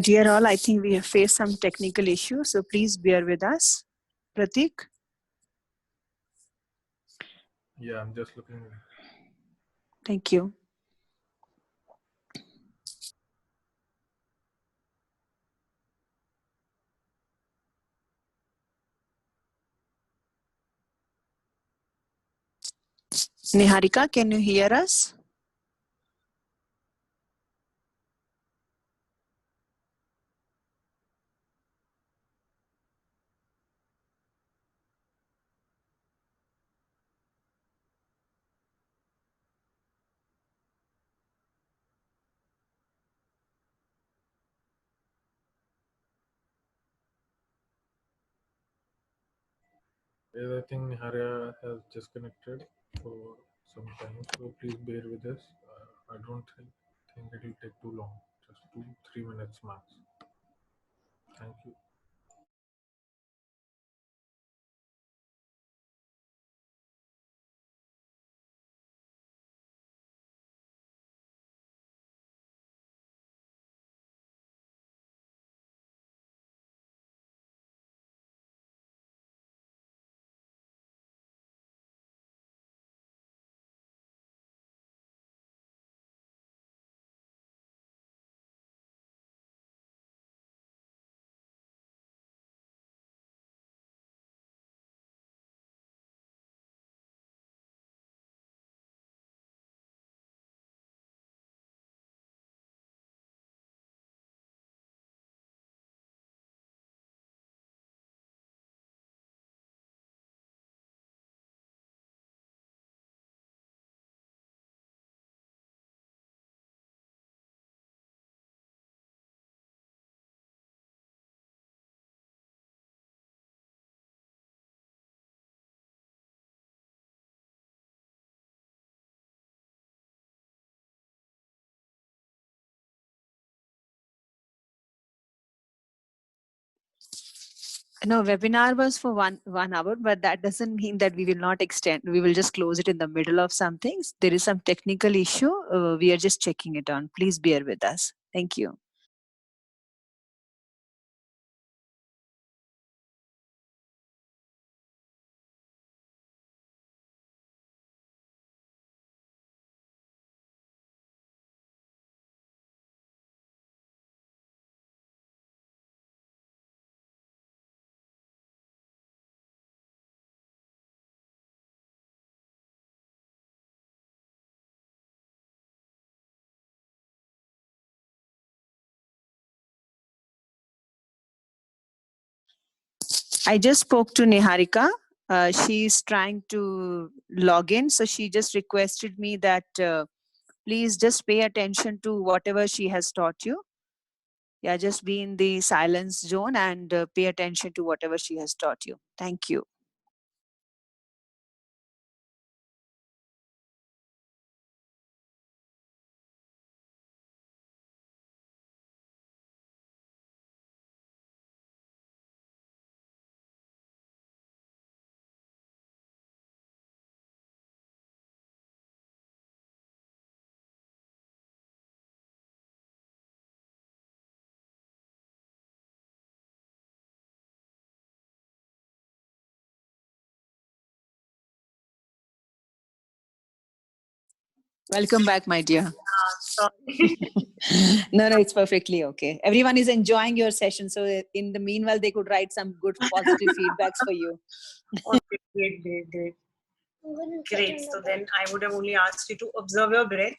Dear all, I think we have faced some technical issues, so please bear with us. Pratik?
Yeah, I'm just looking.
Thank you. Niharika, can you hear us?
I think Niharya has disconnected for some time, so please bear with us. I don't think it will take too long, just 2-3 minutes max. Thank you.
No, webinar was for one hour, but that doesn't mean that we will not extend. We will just close it in the middle of some things. There is some technical issue. We are just checking it on. Please bear with us. Thank you. I just spoke to Niharika. She's trying to log in. So she just requested me that please just pay attention to whatever she has taught you. Yeah, just be in the silence zone and pay attention to whatever she has taught you. Thank you. Welcome back, my dear.
Sorry.
No, it's perfectly okay. Everyone is enjoying your session. So in the meanwhile, they could write some good positive feedbacks for you.
Okay, great. Great. So then I would have only asked you to observe your breath.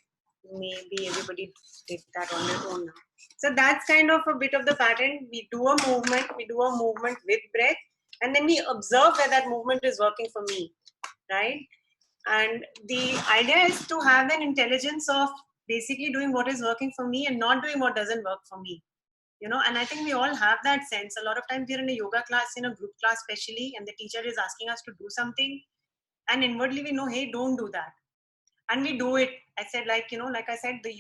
Maybe everybody did that on their own now. So that's kind of a bit of the pattern. We do a movement with breath, and then we observe where that movement is working for me, right? And the idea is to have an intelligence of basically doing what is working for me and not doing what doesn't work for me. And I think we all have that sense. A lot of times we're in a yoga class, in a group class especially, and the teacher is asking us to do something, and inwardly we know, hey, don't do that, and we do it. I said, like I said, the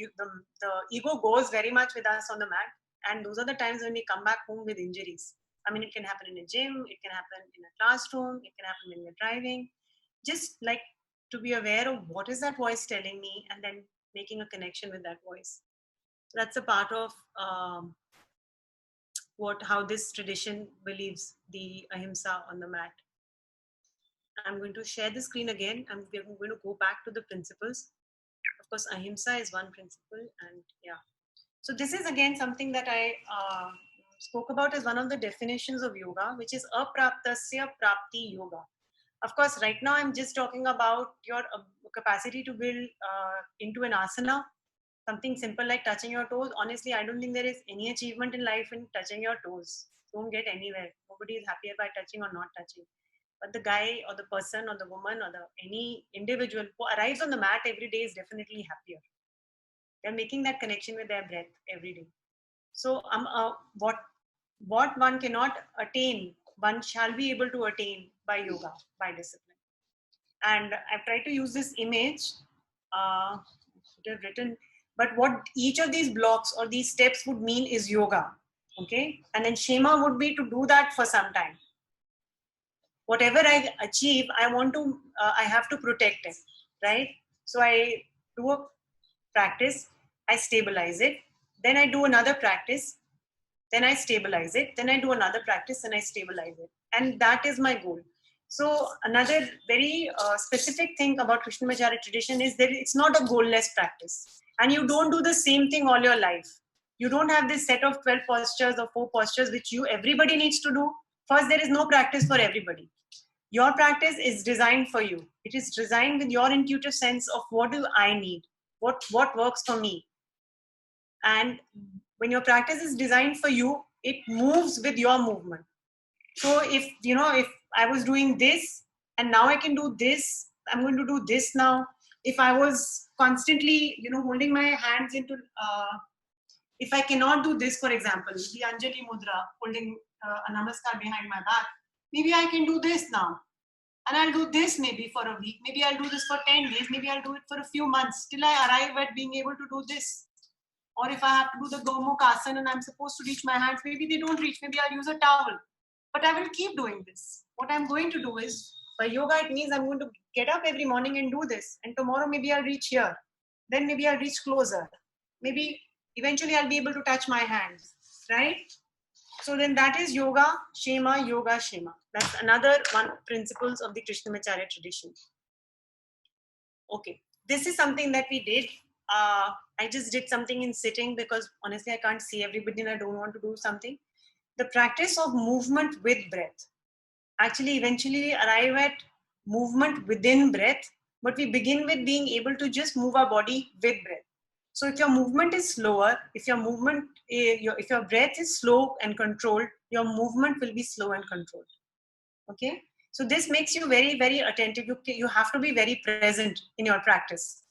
ego goes very much with us on the mat, and those are the times when we come back home with injuries. I mean, it can happen in a gym, it can happen in a classroom, it can happen when you're driving. Just like to be aware of what is that voice telling me, and then making a connection with that voice. That's a part of how this tradition believes the ahimsa on the mat. I'm going to share the screen again. We're going to go back to the principles. Of course, ahimsa is one principle, and yeah. So this is again something that I spoke about as one of the definitions of yoga, which is apraptasya prapti yoga. Of course, right now I'm just talking about your capacity to build into an asana, something simple like touching your toes. Honestly, I don't think there is any achievement in life in touching your toes. Don't get anywhere. Nobody is happier by touching or not touching. But the guy or the person or the woman or any individual who arrives on the mat every day is definitely happier. They're making that connection with their breath every day. So what one cannot attain, one shall be able to attain by yoga, by discipline. And I've tried to use this image. Should have written, but what each of these blocks or these steps would mean is yoga. Okay, and then Shema would be to do that for some time. Whatever I achieve, I have to protect it, right? So I do a practice, I stabilize it, then I do another practice, then I stabilize it, then I do another practice and I stabilize it. And that is my goal. So another very specific thing about Krishnamacharya tradition is that it's not a goalless practice. And you don't do the same thing all your life. You don't have this set of 12 postures or 4 postures which everybody needs to do. First, there is no practice for everybody. Your practice is designed for you. It is designed with your intuitive sense of what do I need, what works for me. And when your practice is designed for you, it moves with your movement. So if I was doing this and now I can do this, I'm going to do this now. If I was constantly holding my hands into if I cannot do this, for example, the Anjali Mudra, holding a namaskar behind my back, maybe I can do this now. And I'll do this maybe for a week. Maybe I'll do this for 10 days. Maybe I'll do it for a few months till I arrive at being able to do this. Or if I have to do the Gomukh Asana and I'm supposed to reach my hands, maybe they don't reach. Maybe I'll use a towel. but I will keep doing this. What I'm going to do is, by yoga, it means I'm going to get up every morning and do this. And tomorrow, maybe I'll reach here. Then maybe I'll reach closer. Maybe eventually I'll be able to touch my hands, right? So then that is yoga, shema. That's another one principles of the Krishnamacharya tradition. Okay, this is something that we did. I just did something in sitting because honestly I can't see everybody and I don't want to do something. The practice of movement with breath. Actually, eventually arrive at movement within breath, but we begin with being able to just move our body with breath. So if your movement is slower, if your breath is slow and controlled, your movement will be slow and controlled. Okay, so this makes you very, very attentive. You have to be very present in your practice.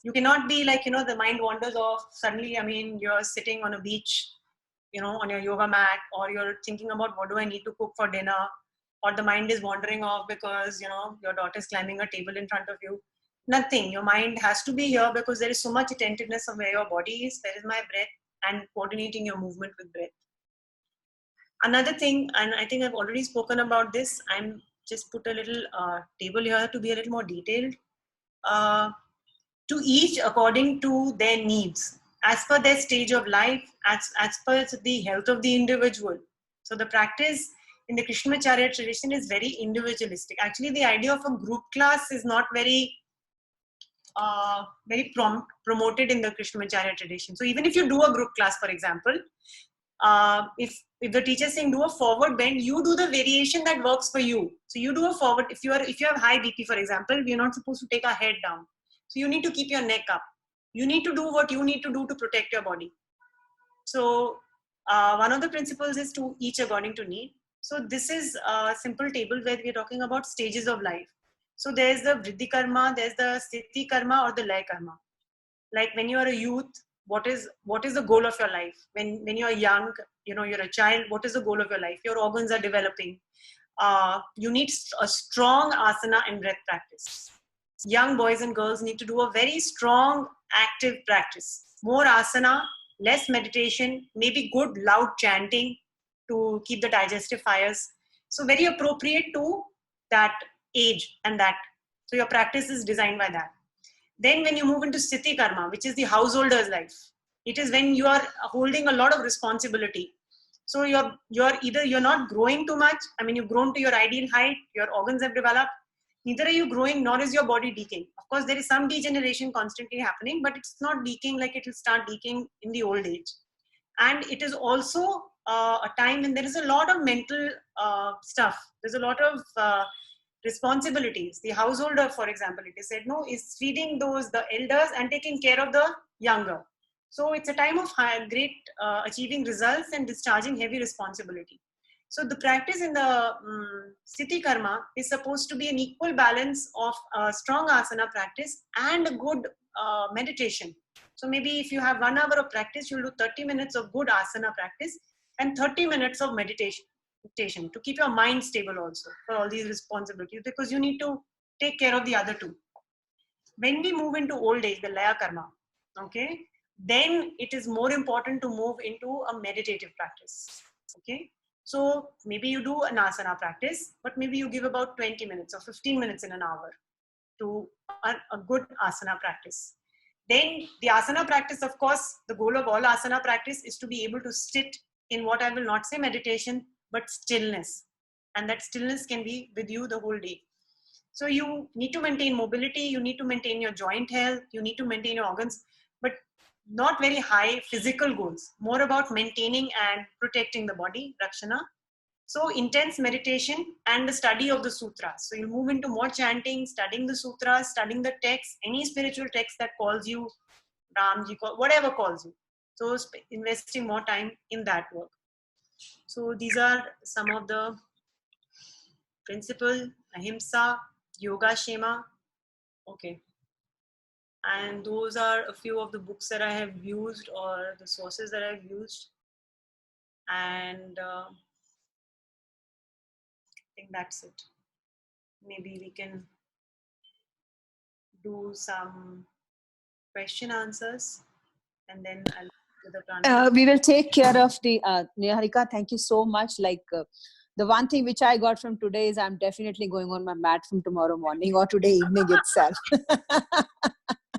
You cannot be like, the mind wanders off suddenly. I mean, you're sitting on a beach, on your yoga mat, or you're thinking about what do I need to cook for dinner, or the mind is wandering off because, your daughter is climbing a table in front of you. Nothing. Your mind has to be here because there is so much attentiveness of where your body is, where is my breath, and coordinating your movement with breath. Another thing, and I think I've already spoken about this, I'm just put a little table here to be a little more detailed. To each according to their needs, as per their stage of life, as per the health of the individual. So the practice in the Krishnamacharya tradition is very individualistic. Actually, the idea of a group class is not very promoted in the Krishnamacharya tradition. So even if you do a group class, for example, if the teacher is saying do a forward bend, you do the variation that works for you. So you do a forward. If you have high BP, for example, we are not supposed to take our head down. So you need to keep your neck up. You need to do what you need to do to protect your body. So one of the principles is to each according to need. So this is a simple table where we are talking about stages of life. So there's the Vriddhi Karma, there's the Sthiti Karma or the Lay Karma. Like when you are a youth, what is the goal of your life? When you're young, you're a child, what is the goal of your life? Your organs are developing. You need a strong asana and breath practice. Young boys and girls need to do a very strong, active practice. More asana, less meditation, maybe good loud chanting to keep the digestive fires. So very appropriate to that age and that. So your practice is designed by that. Then when you move into Sthiti Karma, which is the householder's life, it is when you are holding a lot of responsibility. So you're not growing too much. I mean, you've grown to your ideal height, your organs have developed. Neither are you growing, nor is your body decaying. Of course, there is some degeneration constantly happening, but it's not decaying like it will start decaying in the old age. And it is also a time when there is a lot of mental stuff. There's a lot of responsibilities. The householder, for example, it is said, is feeding the elders and taking care of the younger. So it's a time of great achieving results and discharging heavy responsibility. So the practice in the Sthiti Karma is supposed to be an equal balance of strong asana practice and a good meditation. So maybe if you have 1 hour of practice, you'll do 30 minutes of good asana practice and 30 minutes of meditation to keep your mind stable also for all these responsibilities, because you need to take care of the other two. When we move into old age, the Laya Karma, okay, then it is more important to move into a meditative practice. Okay, so maybe you do an asana practice, but maybe you give about 20 minutes or 15 minutes in an hour to a good asana practice. Then the asana practice, of course, the goal of all asana practice is to be able to sit in what I will not say meditation, but stillness. And that stillness can be with you the whole day. So you need to maintain mobility, you need to maintain your joint health, you need to maintain your organs, but not very high physical goals, more about maintaining and protecting the body, Rakshana. So intense meditation and the study of the sutras. So you move into more chanting, studying the sutras, studying the text, any spiritual text that calls you, Ramji, whatever calls you. So investing more time in that work. So these are some of the principles: ahimsa, yoga, shema. Okay. And those are a few of the books that I have used or the sources that I've used. And I think that's it. Maybe we can do some question answers and then I'll do the translation.
We will take care of the Niharika. Thank you so much.
The one thing which I got from today is I'm definitely going on my mat from tomorrow morning or today evening itself.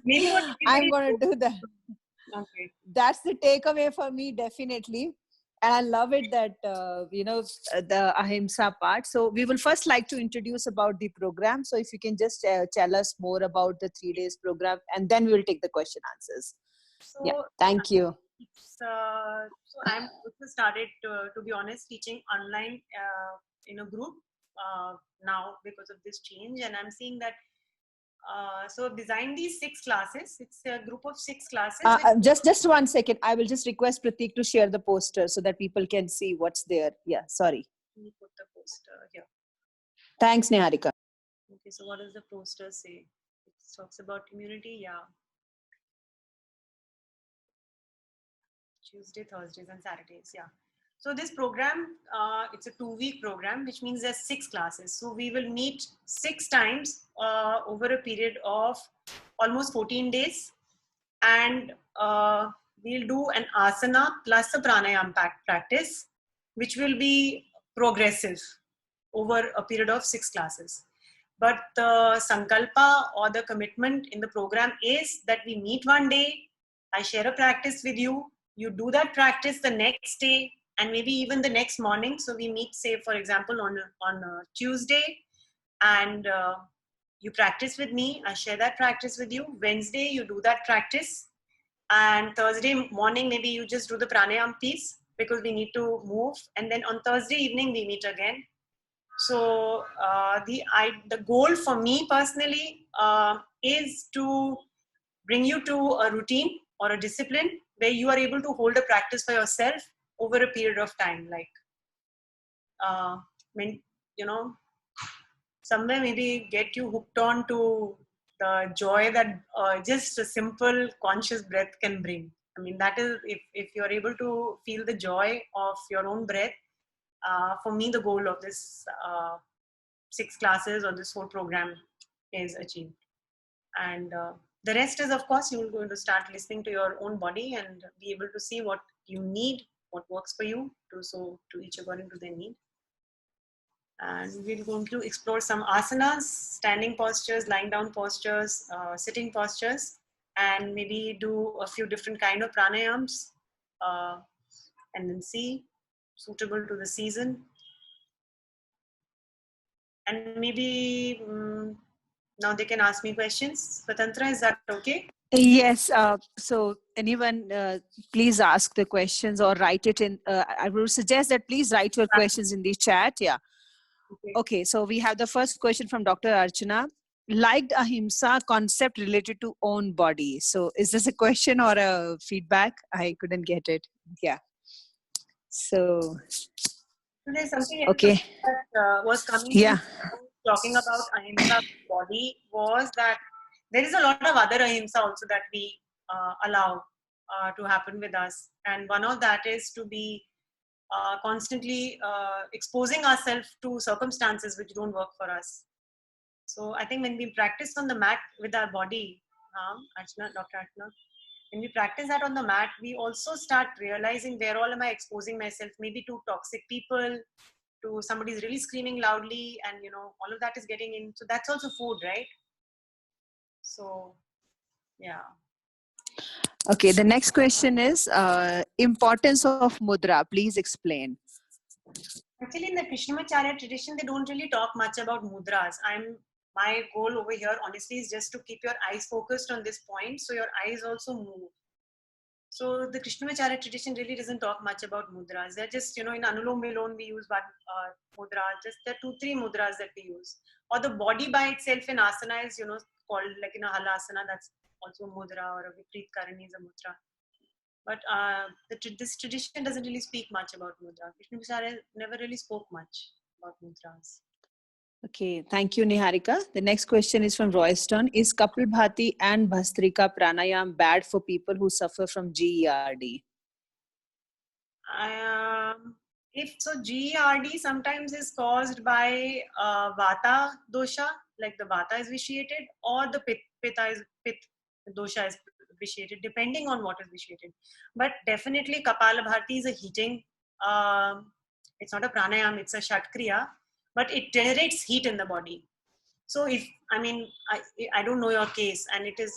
Maybe what
I'm going to do that.
Okay.
That's the takeaway for me, definitely. And I love it that, the Ahimsa part. So we will first like to introduce about the program. So if you can just tell us more about the 3 days program, and then we will take the question answers. Yeah,
So
thank you.
so I'm also started to be honest teaching online in a group now because of this change, and I'm seeing that so I've designed these 6 classes. It's a group of 6 classes.
Just 1 second. I will just request Pratik to share the poster so that people can see what's there. Yeah, sorry.
Let me put the poster here.
Thanks, Niharika.
Okay, so what does the poster say? It talks about immunity. Yeah. Tuesday, Thursdays, and Saturdays. Yeah. So this program, it's a 2-week program, which means there's 6 classes. So we will meet 6 times over a period of almost 14 days. And we'll do an asana plus a pranayama practice, which will be progressive over a period of 6 classes. But the sankalpa or the commitment in the program is that we meet one day, I share a practice with you, you do that practice the next day, and maybe even the next morning. So we meet, say, for example, on a Tuesday, and you practice with me, I share that practice with you. Wednesday, you do that practice. And Thursday morning, maybe you just do the pranayama piece because we need to move. And then on Thursday evening, we meet again. So the goal for me personally is to bring you to a routine or a discipline where you are able to hold a practice for yourself over a period of time. Like, somewhere maybe get you hooked on to the joy that just a simple conscious breath can bring. I mean, that is, if you're able to feel the joy of your own breath, for me, the goal of this 6 classes or this whole program is achieved. And the rest is, of course, you're going to start listening to your own body and be able to see what you need, what works for you, to each according to their need. And we're going to explore some asanas, standing postures, lying down postures, sitting postures, and maybe do a few different kind of pranayams, and then see suitable to the season. And maybe now they can ask me questions. Swatantra, is that okay?
Yes. So anyone, please ask the questions or write it in. I will suggest that please write your questions in the chat. Yeah. Okay. So we have the first question from Dr. Archana. Liked Ahimsa concept related to own body. So is this a question or a feedback? I couldn't get it. Yeah. So.
There's something else
Okay.
that was coming.
Yeah.
Talking about Ahimsa body was that there is a lot of other Ahimsa also that we allow to happen with us. And one of that is to be constantly exposing ourselves to circumstances which don't work for us. So I think when we practice on the mat with our body, Dr. Archana, when we practice that on the mat, we also start realizing where all am I exposing myself, maybe to toxic people, to somebody's really screaming loudly, and all of that is getting in. So that's also food, right? So, yeah.
Okay, the next question is importance of mudra. Please explain.
Actually, in the Krishnamacharya tradition, they don't really talk much about mudras. My goal over here, honestly, is just to keep your eyes focused on this point, so your eyes also move. So the Krishnamacharya tradition really doesn't talk much about mudras. They're just, in Anulom Vilom we use one mudra. Just there are 2-3 mudras that we use. Or the body by itself in asana is, called like in a halasana. That's also a mudra, or a Viprit Karani is a mudra. But this tradition doesn't really speak much about mudra. Krishnamacharya never really spoke much about mudras.
Okay, thank you, Niharika. The next question is from Royston. Is Kapalbhati and Bhastrika Pranayam bad for people who suffer from GERD?
If so, GERD sometimes is caused by Vata dosha, like the Vata is vitiated, or the Pitta dosha is vitiated, depending on what is vitiated. But definitely Kapalabhati is a heating It's not a pranayam, it's a Shatkriya, but it generates heat in the body. So if, I don't know your case, and it is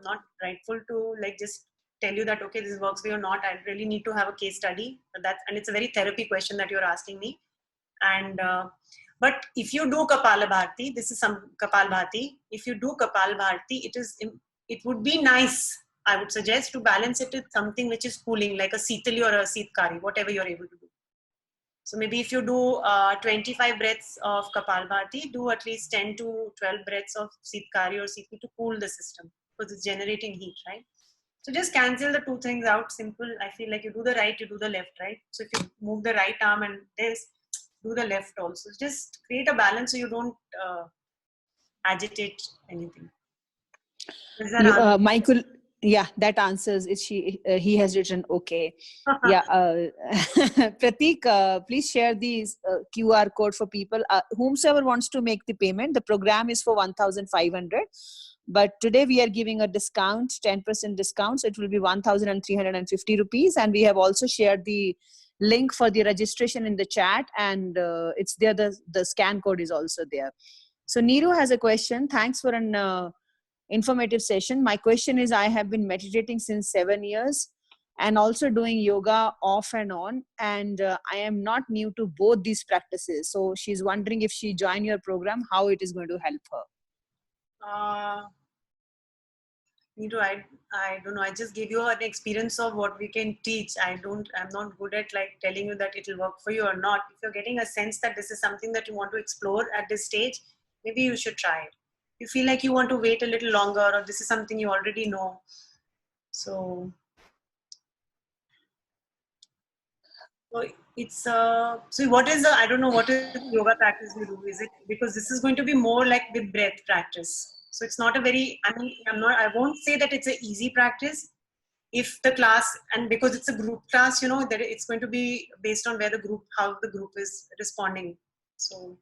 not rightful to like just tell you that, okay, this works for you or not. I really need to have a case study. And it's a very therapy question that you're asking me. And, but if you do Kapalabhati, this is some Kapalbhati. If you do Kapalbhati, it would be nice, I would suggest, to balance it with something which is cooling, like a Sitali or a Sitkari, whatever you're able to do. So maybe if you do 25 breaths of Kapalbhati, do at least 10 to 12 breaths of Sitkari or Sitali to cool the system, because it's generating heat, right? So just cancel the two things out. Simple. I feel like you do the right, you do the left, right? So if you move the right arm and this, do the left also. Just create a balance so you don't agitate anything. Is that answer?
Michael, yeah, that answers it. He has written okay. Yeah, Pratik, please share these QR code for people. Whomsoever wants to make the payment, the program is for 1,500. But today we are giving a discount, 10% discount. So it will be 1,350 rupees. And we have also shared the link for the registration in the chat. And it's there. The scan code is also there. So Neeru has a question. Thanks for an informative session. My question is, I have been meditating since 7 years and also doing yoga off and on. And I am not new to both these practices. So she's wondering if she join your program, how it is going to help her.
Neeru, I don't know. I just give you an experience of what we can teach. I'm not good at like telling you that it will work for you or not. If you're getting a sense that this is something that you want to explore at this stage, maybe you should try it. You feel like you want to wait a little longer, or this is something you already know. So it's so what is the, I don't know, what is the yoga practice you do? Is it, because this is going to be more like with breath practice. So it's not a very, I won't say that it's an easy practice. If the class, and because it's a group class, that it's going to be based on where the group, how the group is responding. So